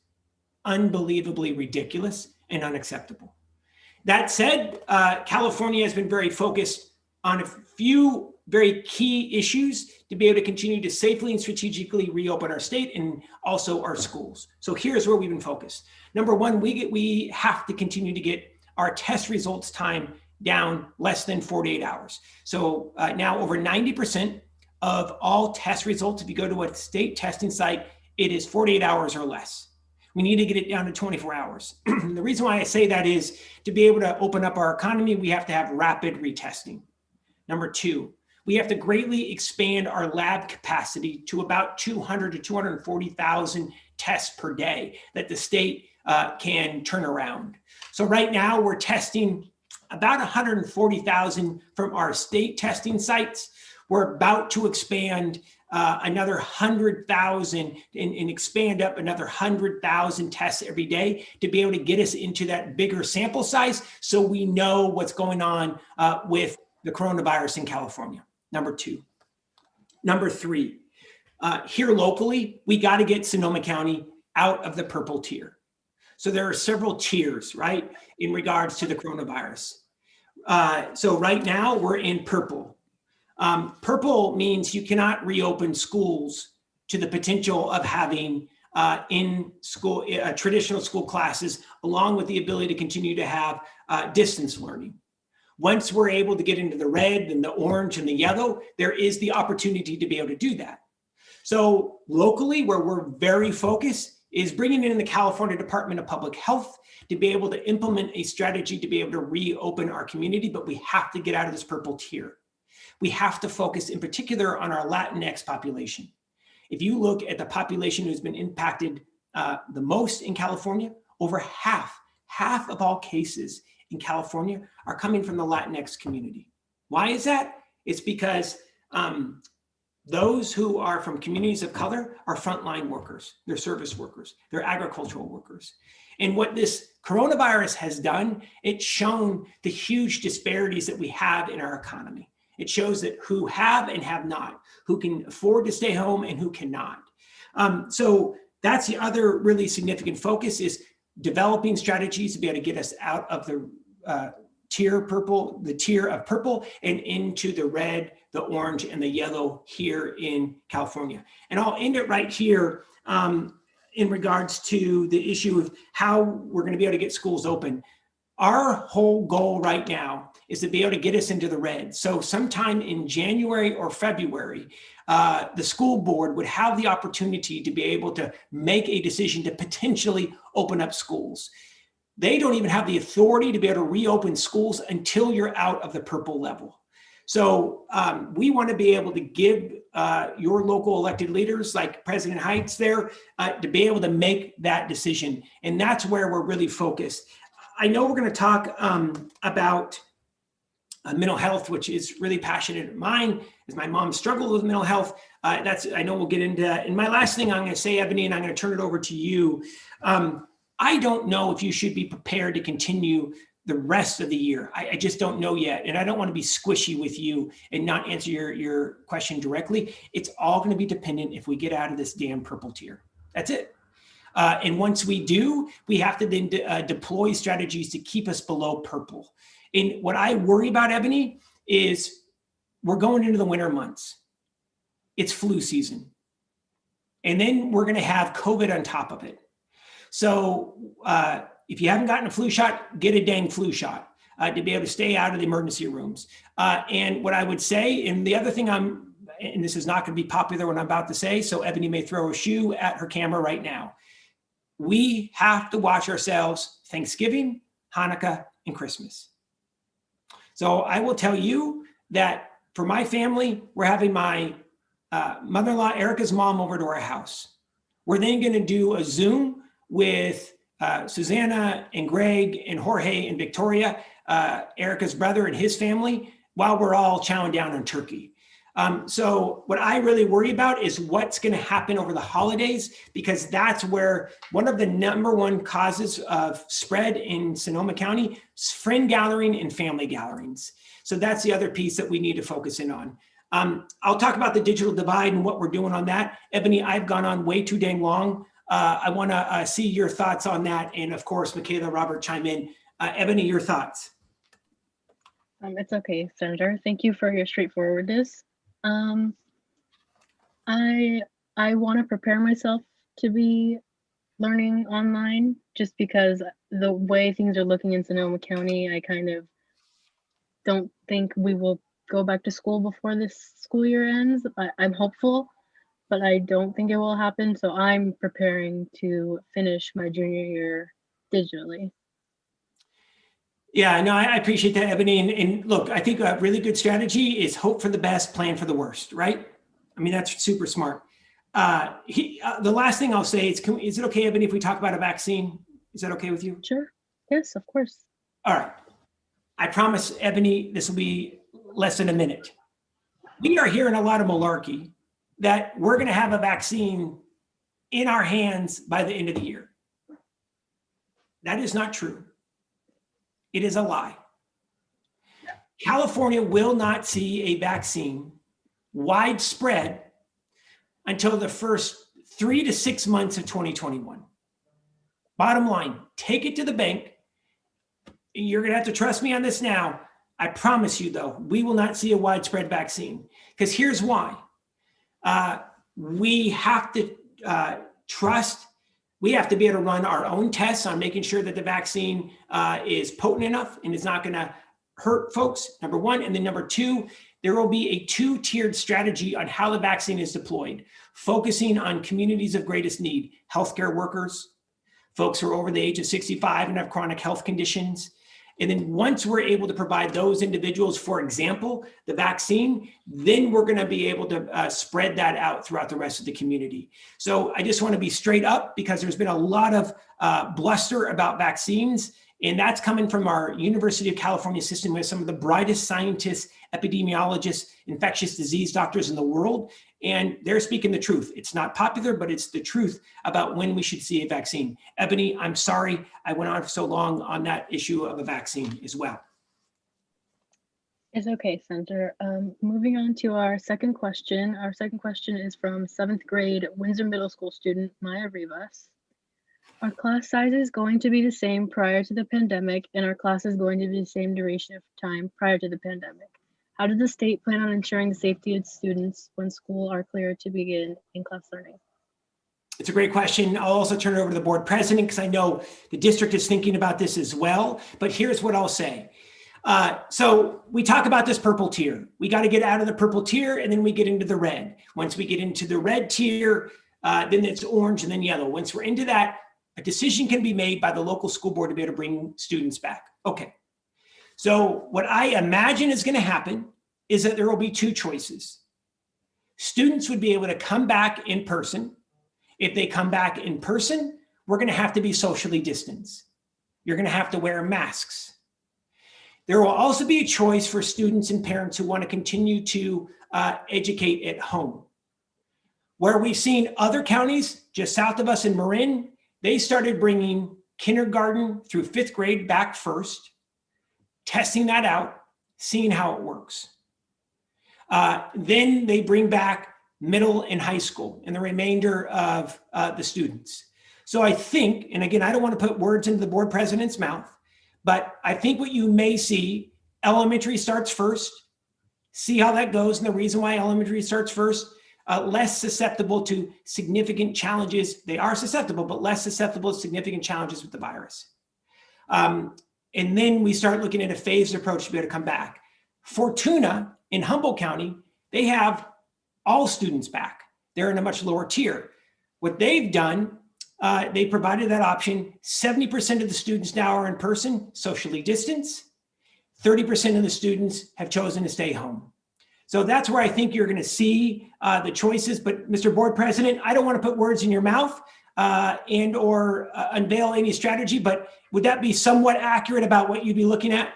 unbelievably ridiculous and unacceptable. That said, California has been very focused on a few very key issues to be able to continue to safely and strategically reopen our state and also our schools. So here's where we've been focused. Number one, we have to continue to get our test results time down less than 48 hours. So now over 90% of all test results, if you go to a state testing site, it is 48 hours or less. We need to get it down to 24 hours. The reason why I say that is to be able to open up our economy, we have to have rapid retesting. Number two, we have to greatly expand our lab capacity to about 200 to 240,000 tests per day that the state can turn around. So right now we're testing about 140,000 from our state testing sites. We're about to expand another 100,000 and expand up another 100,000 tests every day to be able to get us into that bigger sample size so we know what's going on with the coronavirus in California. Number two. Number three, here locally, we got to get Sonoma County out of the purple tier. So there are several tiers, right, in regards to the coronavirus. So right now we're in purple. Purple means you cannot reopen schools to the potential of having in-school traditional school classes, along with the ability to continue to have distance learning. Once we're able to get into the red and the orange and the yellow, there is the opportunity to be able to do that. So locally, where we're very focused is bringing in the California Department of Public Health to be able to implement a strategy to be able to reopen our community, but we have to get out of this purple tier. We have to focus in particular on our Latinx population. If you look at the population who's been impacted the most in California, over half of all cases in California are coming from the Latinx community. Why is that? It's because those who are from communities of color are frontline workers, they're service workers, they're agricultural workers. And what this coronavirus has done, it's shown the huge disparities that we have in our economy. It shows that who have and have not, who can afford to stay home and who cannot. So that's the other really significant focus, is developing strategies to be able to get us out of the tier of purple and into the red, the orange, and the yellow here in California. And I'll end it right here in regards to the issue of how we're going to be able to get schools open. Our whole goal right now is to be able to get us into the red. So sometime in January or February, the school board would have the opportunity to be able to make a decision to potentially open up schools. They don't even have the authority to be able to reopen schools until you're out of the purple level. So we want to be able to give your local elected leaders like President Heights there to be able to make that decision. And that's where we're really focused. I know we're going to talk about mental health, which is really passionate of mine, as my mom struggled with mental health. I know we'll get into that. And my last thing I'm going to say, Ebony, and I'm going to turn it over to you. I don't know if you should be prepared to continue the rest of the year. I just don't know yet. And I don't want to be squishy with you and not answer your question directly. It's all going to be dependent if we get out of this damn purple tier. That's it. And once we do, we have to then deploy strategies to keep us below purple. And what I worry about, Ebony, is we're going into the winter months. It's flu season. And then we're going to have COVID on top of it. So if you haven't gotten a flu shot, get a dang flu shot to be able to stay out of the emergency rooms. And what I would say, and the other thing and this is not going to be popular what I'm about to say, so Ebony may throw a shoe at her camera right now. We have to watch ourselves Thanksgiving, Hanukkah, and Christmas. So I will tell you that for my family, we're having my mother-in-law, Erica's mom, over to our house. We're then going to do a Zoom with Susanna and Greg and Jorge and Victoria, Erica's brother and his family, while we're all chowing down on turkey. So what I really worry about is what's going to happen over the holidays, because that's where one of the #1 causes of spread in Sonoma County is friend gathering and family gatherings. So that's the other piece that we need to focus in on. I'll talk about the digital divide and what we're doing on that. Ebony, I've gone on way too dang long. I want to see your thoughts on that. And of course, Michaela, Robert, chime in. Ebony, your thoughts. It's okay, Senator. Thank you for your straightforwardness. I want to prepare myself to be learning online, just because the way things are looking in Sonoma County, I kind of don't think we will go back to school before this school year ends. I'm hopeful, but I don't think it will happen. So I'm preparing to finish my junior year digitally. Yeah, no, I appreciate that, Ebony. And look, I think a really good strategy is hope for the best, plan for the worst, right? I mean, that's super smart. The last thing I'll say is it okay, Ebony, if we talk about a vaccine? Is that okay with you? Sure. Yes, of course. All right. I promise, Ebony, this will be less than a minute. We are hearing a lot of malarkey that we're going to have a vaccine in our hands by the end of the year. That is not true. It is a lie. California will not see a vaccine widespread until the first 3 to 6 months of 2021. Bottom line, take it to the bank. You're going to have to trust me on this now. I promise you, though, we will not see a widespread vaccine, because here's why. We have to trust. We have to be able to run our own tests on making sure that the vaccine is potent enough and is not going to hurt folks, number one. And then number two, there will be a 2-tiered strategy on how the vaccine is deployed, focusing on communities of greatest need, healthcare workers, folks who are over the age of 65 and have chronic health conditions. And then once we're able to provide those individuals, for example, the vaccine, then we're going to be able to spread that out throughout the rest of the community. So I just want to be straight up, because there's been a lot of bluster about vaccines. And that's coming from our University of California system with some of the brightest scientists, epidemiologists, infectious disease doctors in the world. And they're speaking the truth. It's not popular, but it's the truth about when we should see a vaccine. Ebony, I'm sorry I went on for so long on that issue of a vaccine as well. It's okay, Senator. Moving on to our second question. Our second question is from 7th grade Windsor Middle School student Maya Rivas. Are class sizes going to be the same prior to the pandemic, and are classes going to be the same duration of time prior to the pandemic? How does the state plan on ensuring the safety of students when school are cleared to begin in-class learning? It's a great question. I'll also turn it over to the board president, because I know the district is thinking about this as well. But here's what I'll say. So we talk about this purple tier. We got to get out of the purple tier, and then we get into the red. Once we get into the red tier, then it's orange and then yellow. Once we're into that, a decision can be made by the local school board to be able to bring students back. Okay. So what I imagine is going to happen is that there will be two choices. Students would be able to come back in person. If they come back in person, we're going to have to be socially distanced. You're going to have to wear masks. There will also be a choice for students and parents who want to continue to educate at home. Where we've seen other counties just south of us in Marin, they started bringing kindergarten through 5th grade back first, testing that out, seeing how it works. Then they bring back middle and high school and the remainder of the students. So I think, and again, I don't want to put words into the board president's mouth, but I think what you may see, elementary starts first, see how that goes. And the reason why elementary starts first, less susceptible to significant challenges. They are susceptible, but less susceptible to significant challenges with the virus. And then we start looking at a phased approach to be able to come back. Fortuna in Humboldt County, they have all students back. They're in a much lower tier. What they've done, they provided that option. 70% of the students now are in person, socially distanced. 30% of the students have chosen to stay home. So that's where I think you're going to see the choices. But Mr. Board President, I don't want to put words in your mouth and or unveil any strategy, but would that be somewhat accurate about what you'd be looking at?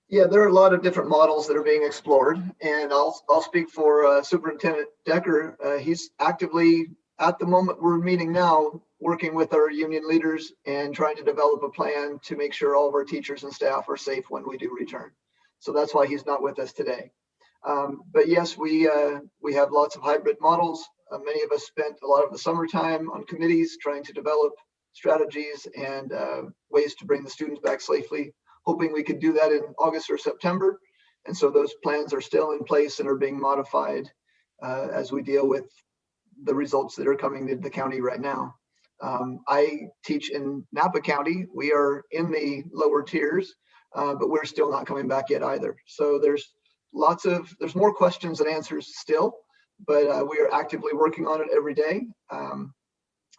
Yeah, there are a lot of different models that are being explored, and I'll speak for Superintendent Decker. He's actively, at the moment we're meeting now, working with our union leaders and trying to develop a plan to make sure all of our teachers and staff are safe when we do return. So that's why he's not with us today. But yes, we have lots of hybrid models. Many of us spent a lot of the summertime on committees trying to develop strategies and ways to bring the students back safely, hoping we could do that in August or September. And so those plans are still in place and are being modified as we deal with the results that are coming to the county right now. I teach in Napa County. We are in the lower tiers, but we're still not coming back yet either. So there's more questions than answers still, but we are actively working on it every day.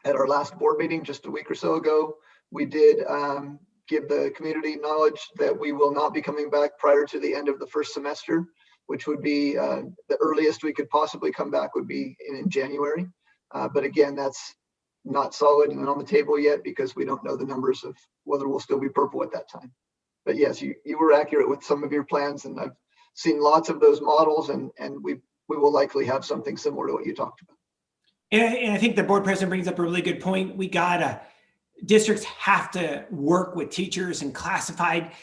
At our last board meeting just a week or so ago, we did give the community knowledge that we will not be coming back prior to the end of the first semester, which would be the earliest we could possibly come back would be in January. But again, that's not solid and on the table yet because we don't know the numbers of whether we'll still be purple at that time. But yes, you were accurate with some of your plans, and I've seen lots of those models, and we will likely have something similar to what you talked about. And I think the board president brings up a really good point. Districts have to work with teachers and classified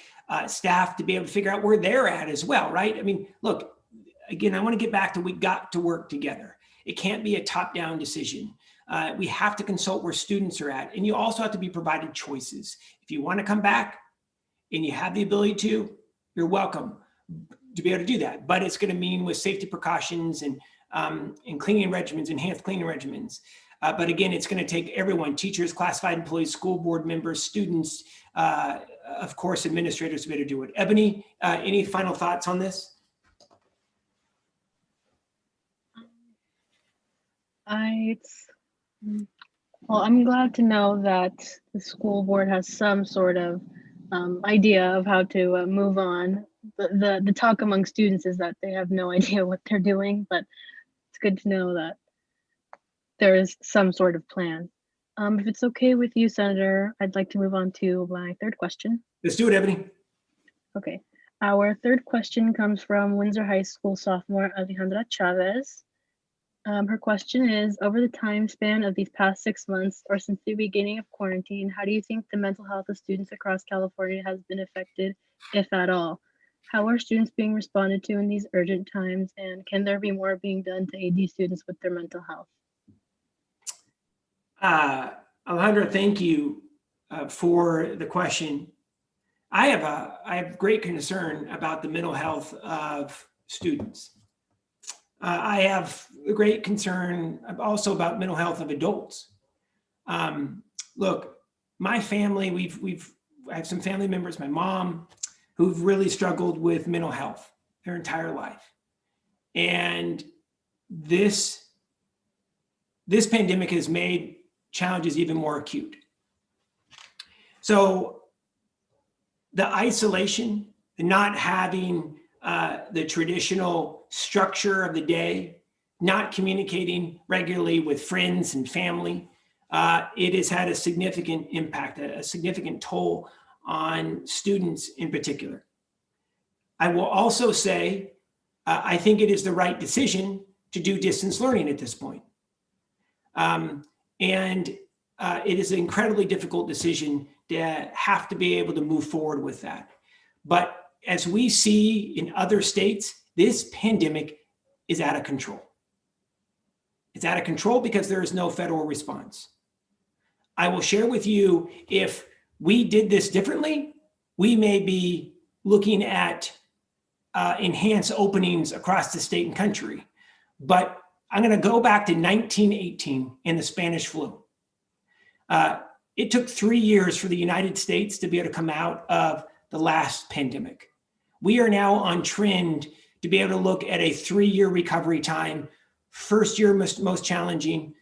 staff to be able to figure out where they're at as well, right? I mean, look, again, I want to get back to we got to work together. It can't be a top-down decision. We have to consult where students are at, and you also have to be provided choices. If you want to come back and you have the ability to, you're welcome to be able to do that. But it's going to mean with safety precautions and cleaning regimens, enhanced cleaning regimens. But again, it's going to take everyone, teachers, classified employees, school board members, students, of course, administrators to be able to do it. Ebony, any final thoughts on this? Well, I'm glad to know that the school board has some sort of idea of how to move on. The talk among students is that they have no idea what they're doing, but it's good to know that there is some sort of plan. If it's okay with you, Senator, I'd like to move on to my third question. Let's do it, Ebony. Okay. Our third question comes from Windsor High School sophomore Alejandra Chavez. Her question is, over the time span of these past 6 months or since the beginning of quarantine, how do you think the mental health of students across California has been affected, if at all? How are students being responded to in these urgent times, and can there be more being done to aid these students with their mental health? Alejandra, thank you for the question. I have great concern about the mental health of students. I have a great concern also about mental health of adults. Look, my family, I have some family members, my mom, who've really struggled with mental health their entire life. And this pandemic has made challenges even more acute. So the isolation, the not having the traditional structure of the day, not communicating regularly with friends and family. It has had a significant impact, a significant toll on students in particular. I will also say, I think it is the right decision to do distance learning at this point. It is an incredibly difficult decision to have to be able to move forward with that. But as we see in other states, this pandemic is out of control. It's out of control because there is no federal response. I will share with you, if we did this differently, we may be looking at enhanced openings across the state and country. But I'm going to go back to 1918 in the Spanish flu. It took 3 years for the United States to be able to come out of the last pandemic. We are now on trend to be able to look at a 3-year recovery time. First year most challenging.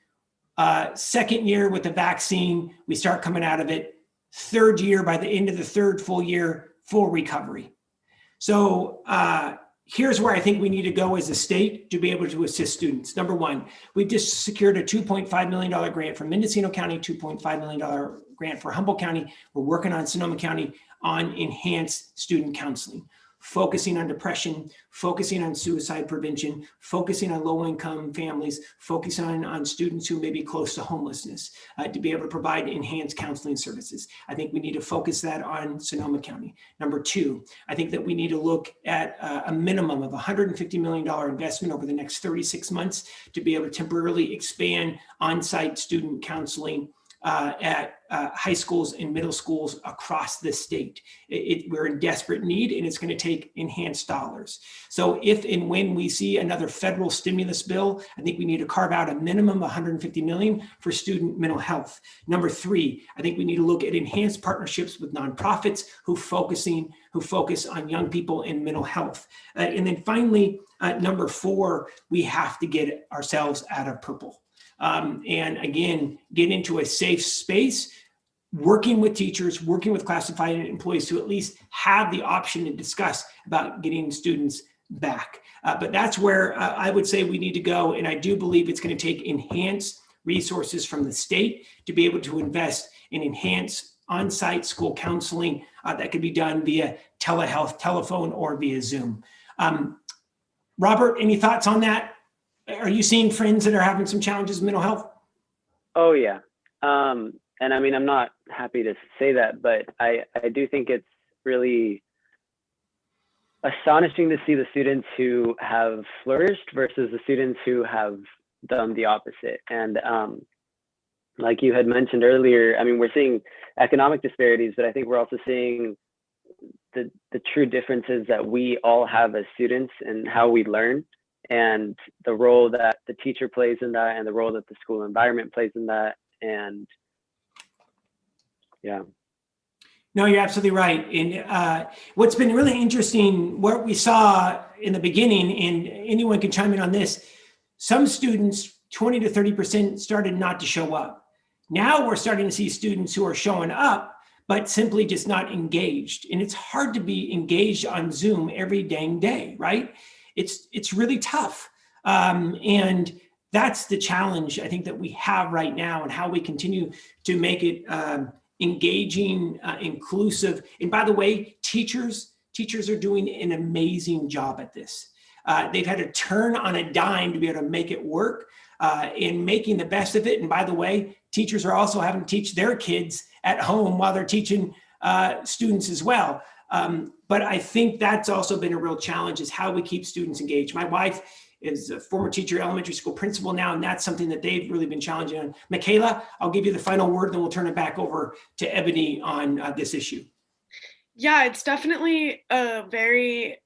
Second year with the vaccine, we start coming out of it. Third year, by the end of the third full year, full recovery. So here's where I think we need to go as a state to be able to assist students. Number one, we just secured a $2.5 million grant from Mendocino County, $2.5 million grant for Humboldt County. We're working on Sonoma County on enhanced student counseling, focusing on depression, focusing on suicide prevention, focusing on low-income families, focusing on students who may be close to homelessness, to be able to provide enhanced counseling services. I think we need to focus that on Sonoma County. Number two, I think that we need to look at a minimum of $150 million investment over the next 36 months to be able to temporarily expand on-site student counseling at high schools and middle schools across the state. We're in desperate need, and it's going to take enhanced dollars. So if and when we see another federal stimulus bill, I think we need to carve out a minimum of $150 million for student mental health. Number three, I think we need to look at enhanced partnerships with nonprofits who focus on young people and mental health. And then finally, number four, we have to get ourselves out of purple. And again, get into a safe space, working with teachers, working with classified employees to at least have the option to discuss about getting students back. But that's where I would say we need to go. And I do believe it's going to take enhanced resources from the state to be able to invest in enhanced on-site school counseling that could be done via telehealth, telephone, or via Zoom. Robert, any thoughts on that? Are you seeing friends that are having some challenges with mental health? Oh, yeah. And I mean, I'm not happy to say that, but I do think it's really astonishing to see the students who have flourished versus the students who have done the opposite. And like you had mentioned earlier, I mean, we're seeing economic disparities, but I think we're also seeing the true differences that we all have as students and how we learn, and the role that the teacher plays in that, and the role that the school environment plays in that. And yeah. No, you're absolutely right. And what's been really interesting, what we saw in the beginning, and anyone can chime in on this, some students, 20 to 30% started not to show up. Now we're starting to see students who are showing up, but simply just not engaged. And it's hard to be engaged on Zoom every dang day, right? It's really tough. And that's the challenge I think that we have right now, and how we continue to make it engaging, inclusive. And by the way, teachers are doing an amazing job at this. They've had to turn on a dime to be able to make it work, in making the best of it. And by the way, teachers are also having to teach their kids at home while they're teaching students as well. But I think that's also been a real challenge, is how we keep students engaged. My wife is a former teacher, elementary school principal now, and that's something that they've really been challenging on. Michaela, I'll give you the final word, then we'll turn it back over to Ebony on this issue. Yeah, it's definitely a very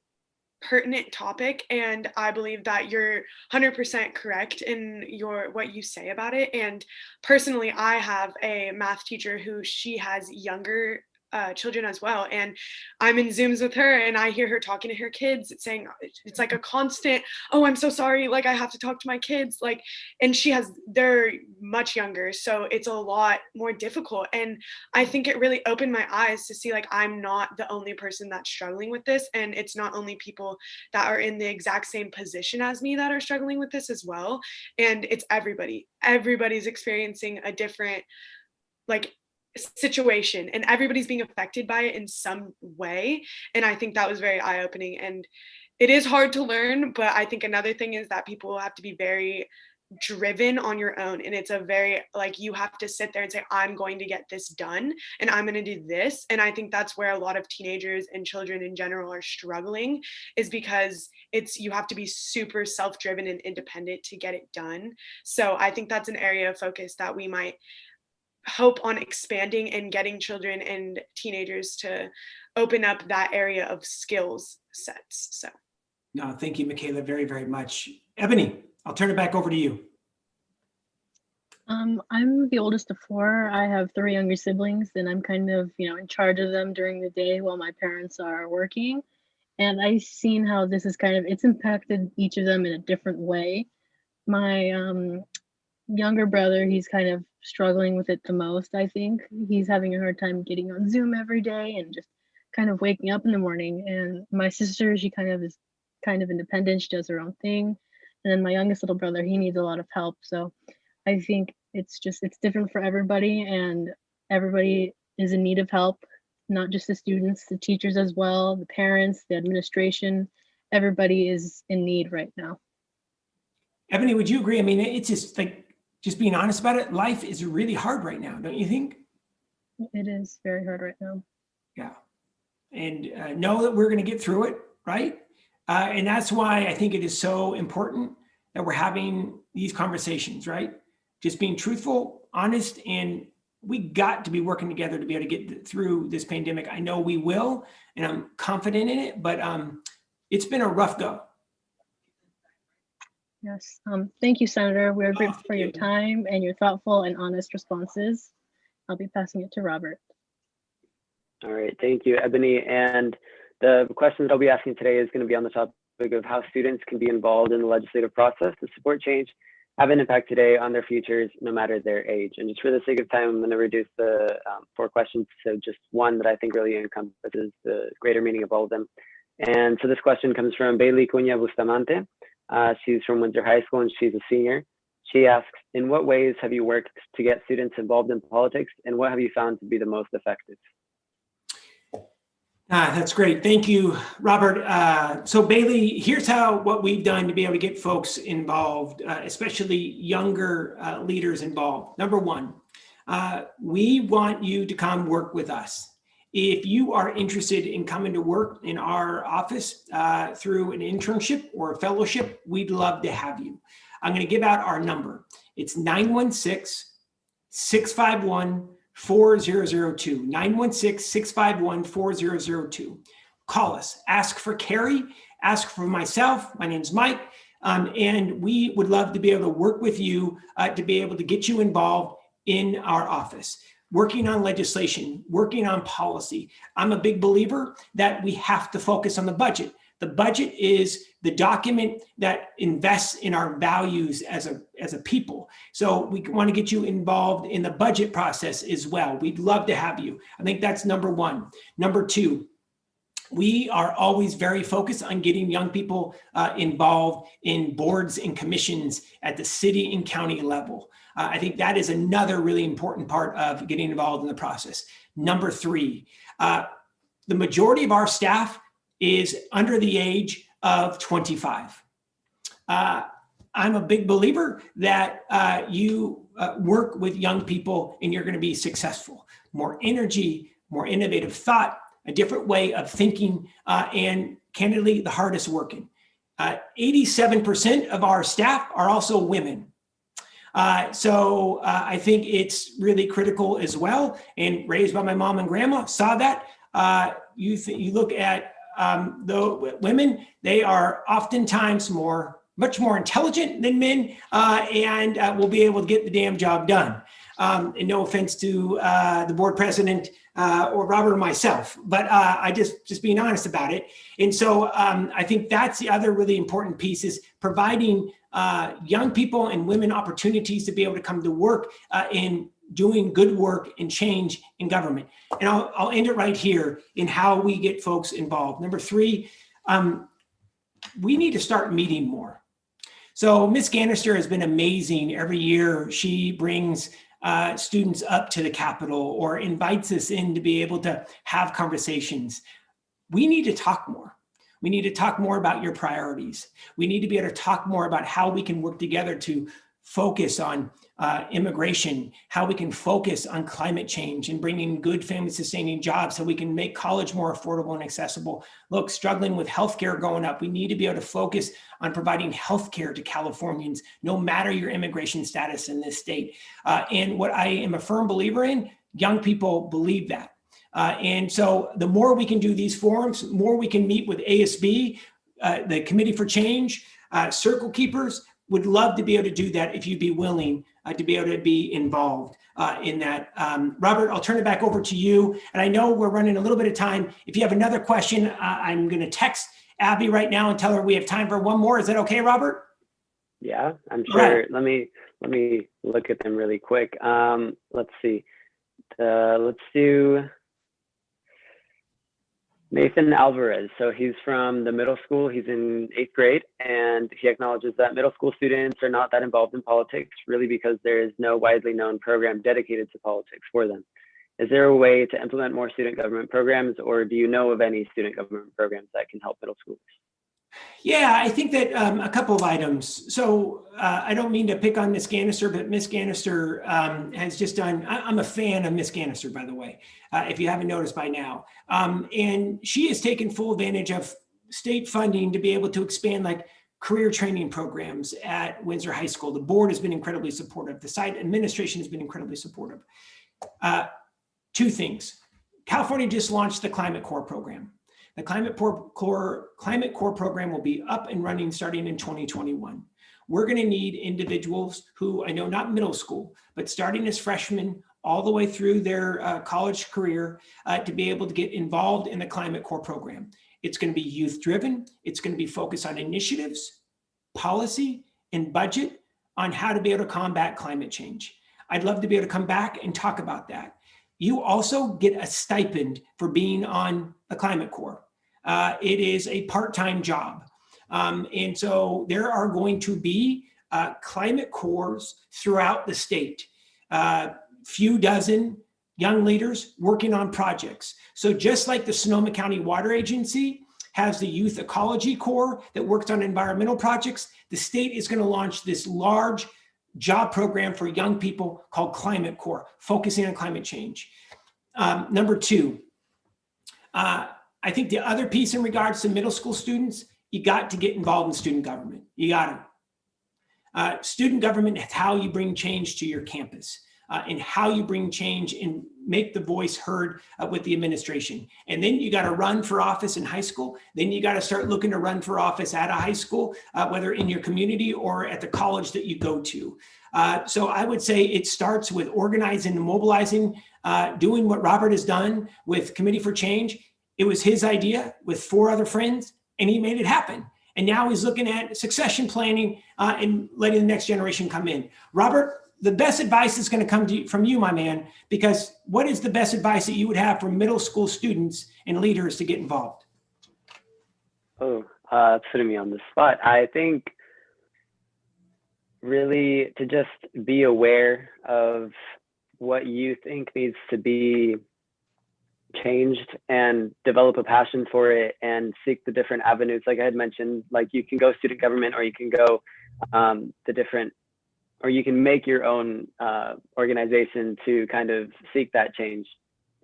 pertinent topic, and I believe that you're 100% correct in what you say about it. And personally, I have a math teacher who she has younger children as well. And I'm in Zooms with her and I hear her talking to her kids saying, it's like a constant, oh, I'm so sorry. Like I have to talk to my kids. Like, and they're much younger. So it's a lot more difficult. And I think it really opened my eyes to see like, I'm not the only person that's struggling with this. And it's not only people that are in the exact same position as me that are struggling with this as well. And it's everybody's experiencing a different like situation and everybody's being affected by it in some way. And I think that was very eye-opening, and it is hard to learn, but I think another thing is that people have to be very driven on your own, and it's a very like you have to sit there and say, I'm going to get this done and I'm going to do this. And I think that's where a lot of teenagers and children in general are struggling, is because you have to be super self-driven and independent to get it done. So I think that's an area of focus that we might hope on expanding and getting children and teenagers to open up that area of skills sets. So No, thank you, Michaela, very, very much. Ebony, I'll turn it back over to you. I'm the oldest of four. I have three younger siblings, and I'm kind of, in charge of them during the day while my parents are working. And I've seen how this is it's impacted each of them in a different way. My younger brother, he's kind of struggling with it the most, I think. He's having a hard time getting on Zoom every day and just kind of waking up in the morning. And my sister, she is kind of independent. She does her own thing. And then my youngest little brother, he needs a lot of help. So I think it's different for everybody, and everybody is in need of help, not just the students, the teachers as well, the parents, the administration. Everybody is in need right now. Ebony, would you agree? I mean, it's just being honest about it, life is really hard right now, don't you think? It is very hard right now. Yeah. And know that we're going to get through it, right? And that's why I think it is so important that we're having these conversations, right? Just being truthful, honest, and we got to be working together to be able to get through this pandemic. I know we will, and I'm confident in it, but it's been a rough go. Yes. Thank you, Senator. We're grateful for your time and your thoughtful and honest responses. I'll be passing it to Robert. All right, thank you, Ebony. And the question that I'll be asking today is going to be on the topic of how students can be involved in the legislative process to support change, have an impact today on their futures, no matter their age. And just for the sake of time, I'm going to reduce the 4 questions to just one that I think really encompasses the greater meaning of all of them. And so this question comes from Bailey Cunha Bustamante. She's from Windsor High School and she's a senior. She asks, in what ways have you worked to get students involved in politics, and what have you found to be the most effective? That's great. Thank you, Robert. So Bailey, here's what we've done to be able to get folks involved, especially younger leaders involved. Number one, we want you to come work with us. If you are interested in coming to work in our office through an internship or a fellowship, we'd love to have you. I'm going to give out our number. It's 916-651-4002, 916-651-4002. Call us, ask for Carrie, ask for myself. My name's Mike. And we would love to be able to work with you to be able to get you involved in our office, working on legislation, working on policy. I'm a big believer that we have to focus on the budget. The budget is the document that invests in our values as a people. So we want to get you involved in the budget process as well. We'd love to have you. I think that's number one. Number two, we are always very focused on getting young people involved in boards and commissions at the city and county level. I think that is another really important part of getting involved in the process. Number three, the majority of our staff is under the age of 25. I'm a big believer that you work with young people and you're going to be successful. More energy, more innovative thought, a different way of thinking, and candidly, the hardest working. 87% of our staff are also women. So I think it's really critical as well. And raised by my mom and grandma, saw that. You look at the women, they are oftentimes much more intelligent than men, and will be able to get the damn job done. And no offense to the board president or Robert or myself, but I just being honest about it. And so I think that's the other really important piece, is providing young people and women opportunities to be able to come to work in doing good work and change in government. And I'll end it right here in how we get folks involved. Number 3, we need to start meeting more. So Ms. Gannister has been amazing. Every year she brings students up to the Capitol or invites us in to be able to have conversations. We need to talk more. We need to talk more about your priorities. We need to be able to talk more about how we can work together to focus on immigration, how we can focus on climate change and bringing good family sustaining jobs so we can make college more affordable and accessible. Look, struggling with healthcare going up, we need to be able to focus on providing healthcare to Californians, no matter your immigration status in this state. And what I am a firm believer in, young people believe that. And so the more we can do these forums, the more we can meet with ASB, the Committee for Change, Circle Keepers. Would love to be able to do that if you'd be willing to be able to be involved in that. Robert, I'll turn it back over to you. And I know we're running a little bit of time. If you have another question, I'm going to text Abby right now and tell her we have time for one more. Is that okay, Robert? Yeah, I'm sure. Right. Let me look at them really quick. Let's see. Let's do Nathan Alvarez. So he's from the middle school. He's in 8th grade, and he acknowledges that middle school students are not that involved in politics, really because there is no widely known program dedicated to politics for them. Is there a way to implement more student government programs, or do you know of any student government programs that can help middle schoolers? Yeah, I think that a couple of items. So I don't mean to pick on Ms. Gannister, but Ms. Gannister has just done, I'm a fan of Ms. Gannister, by the way, if you haven't noticed by now. And she has taken full advantage of state funding to be able to expand like career training programs at Windsor High School. The board has been incredibly supportive. The site administration has been incredibly supportive. 2 things. California just launched the Climate Corps program. The Climate Corps program will be up and running starting in 2021. We're going to need individuals who, I know not middle school, but starting as freshmen all the way through their college career to be able to get involved in the Climate Corps program. It's going to be youth driven. It's going to be focused on initiatives, policy, and budget on how to be able to combat climate change. I'd love to be able to come back and talk about that. You also get a stipend for being on the Climate Corps. It is a part-time job. And so there are going to be climate corps throughout the state. Few dozen young leaders working on projects. So just like the Sonoma County Water Agency has the Youth Ecology Corps that works on environmental projects, the state is going to launch this large job program for young people called Climate Corps, focusing on climate change. Number 2, I think the other piece in regards to middle school students, you got to get involved in student government. You got to. Student government is how you bring change to your campus and how you bring change and make the voice heard with the administration. And then you got to run for office in high school. Then you got to start looking to run for office at a high school, whether in your community or at the college that you go to. So I would say it starts with organizing and mobilizing, doing what Robert has done with Committee for Change. It was his idea with 4 other friends, and he made it happen. And now he's looking at succession planning and letting the next generation come in. Robert, the best advice is going to come from you, my man, because what is the best advice that you would have for middle school students and leaders to get involved? Oh, that's putting me on the spot. I think really to just be aware of what you think needs to be changed and develop a passion for it and seek the different avenues. Like I had mentioned, like you can go student government, or you can go or you can make your own organization to kind of seek that change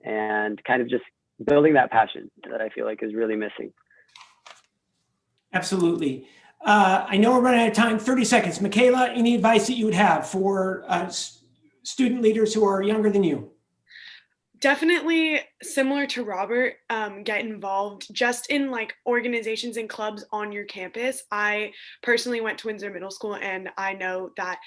and kind of just building that passion that I feel like is really missing. Absolutely. I know we're running out of time, 30 seconds. Michaela, any advice that you would have for student leaders who are younger than you? Definitely similar to Robert, get involved just in like organizations and clubs on your campus. I personally went to Windsor Middle School, and I know that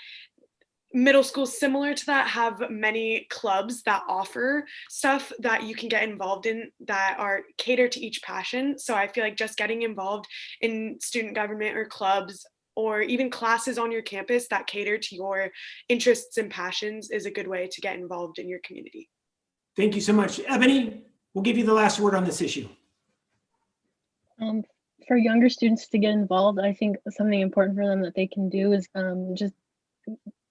middle schools similar to that have many clubs that offer stuff that you can get involved in that are catered to each passion. So I feel like just getting involved in student government or clubs or even classes on your campus that cater to your interests and passions is a good way to get involved in your community. Thank you so much. Ebony, we'll give you the last word on this issue. For younger students to get involved, I think something important for them that they can do is just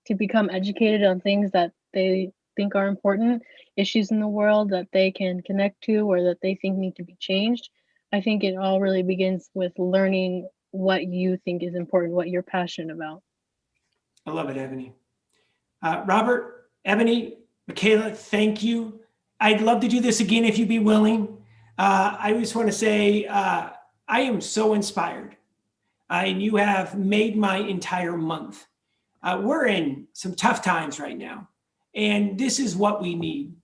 to become educated on things that they think are important, issues in the world that they can connect to or that they think need to be changed. I think it all really begins with learning what you think is important, what you're passionate about. I love it, Ebony. Robert, Ebony, Michaela, thank you. I'd love to do this again if you'd be willing. I just want to say I am so inspired, and you have made my entire month. We're in some tough times right now, and this is what we need.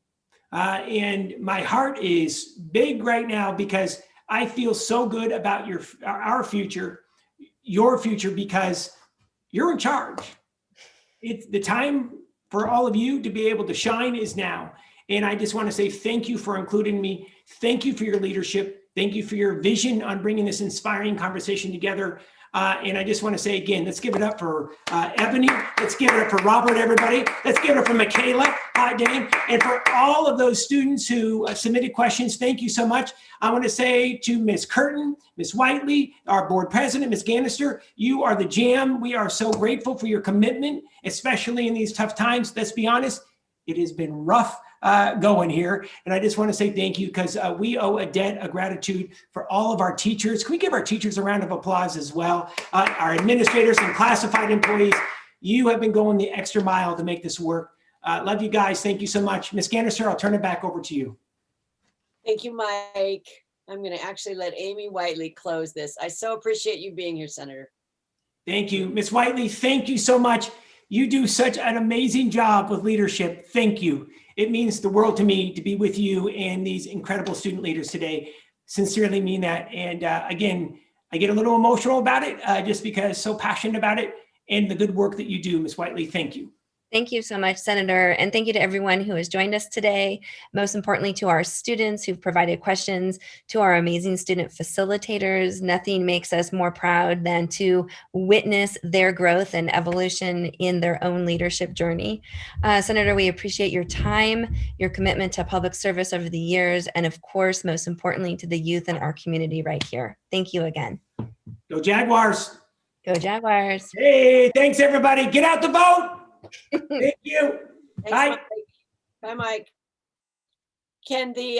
And my heart is big right now because I feel so good about our future, your future, because you're in charge. It's the time for all of you to be able to shine is now. And I just want to say thank you for including me. Thank you for your leadership. Thank you for your vision on bringing this inspiring conversation together. And I just want to say again, let's give it up for Ebony. Let's give it up for Robert, everybody. Let's give it up for Michaela, Dan, and for all of those students who submitted questions. Thank you so much. I want to say to Ms. Curtin, Ms. Whiteley, our board president, Ms. Gannister, you are the jam. We are so grateful for your commitment, especially in these tough times. Let's be honest, it has been rough going here. And I just want to say thank you because we owe a debt of gratitude for all of our teachers. Can we give our teachers a round of applause as well? Our administrators and classified employees, you have been going the extra mile to make this work. Love you guys. Thank you so much. Ms. Gannister, I'll turn it back over to you. Thank you, Mike. I'm going to actually let Amy Whiteley close this. I so appreciate you being here, Senator. Thank you. Ms. Whiteley, thank you so much. You do such an amazing job with leadership. Thank you. It means the world to me to be with you and these incredible student leaders today. Sincerely mean that. And again, I get a little emotional about it just because so passionate about it and the good work that you do, Ms. Whiteley. Thank you. Thank you so much, Senator. And thank you to everyone who has joined us today. Most importantly, to our students who've provided questions, to our amazing student facilitators. Nothing makes us more proud than to witness their growth and evolution in their own leadership journey. Senator, we appreciate your time, your commitment to public service over the years, and of course, most importantly, to the youth in our community right here. Thank you again. Go Jaguars. Go Jaguars. Hey, thanks everybody. Get out the vote. Thank you. Thanks, Bye. Mike. Bye, Mike. Can the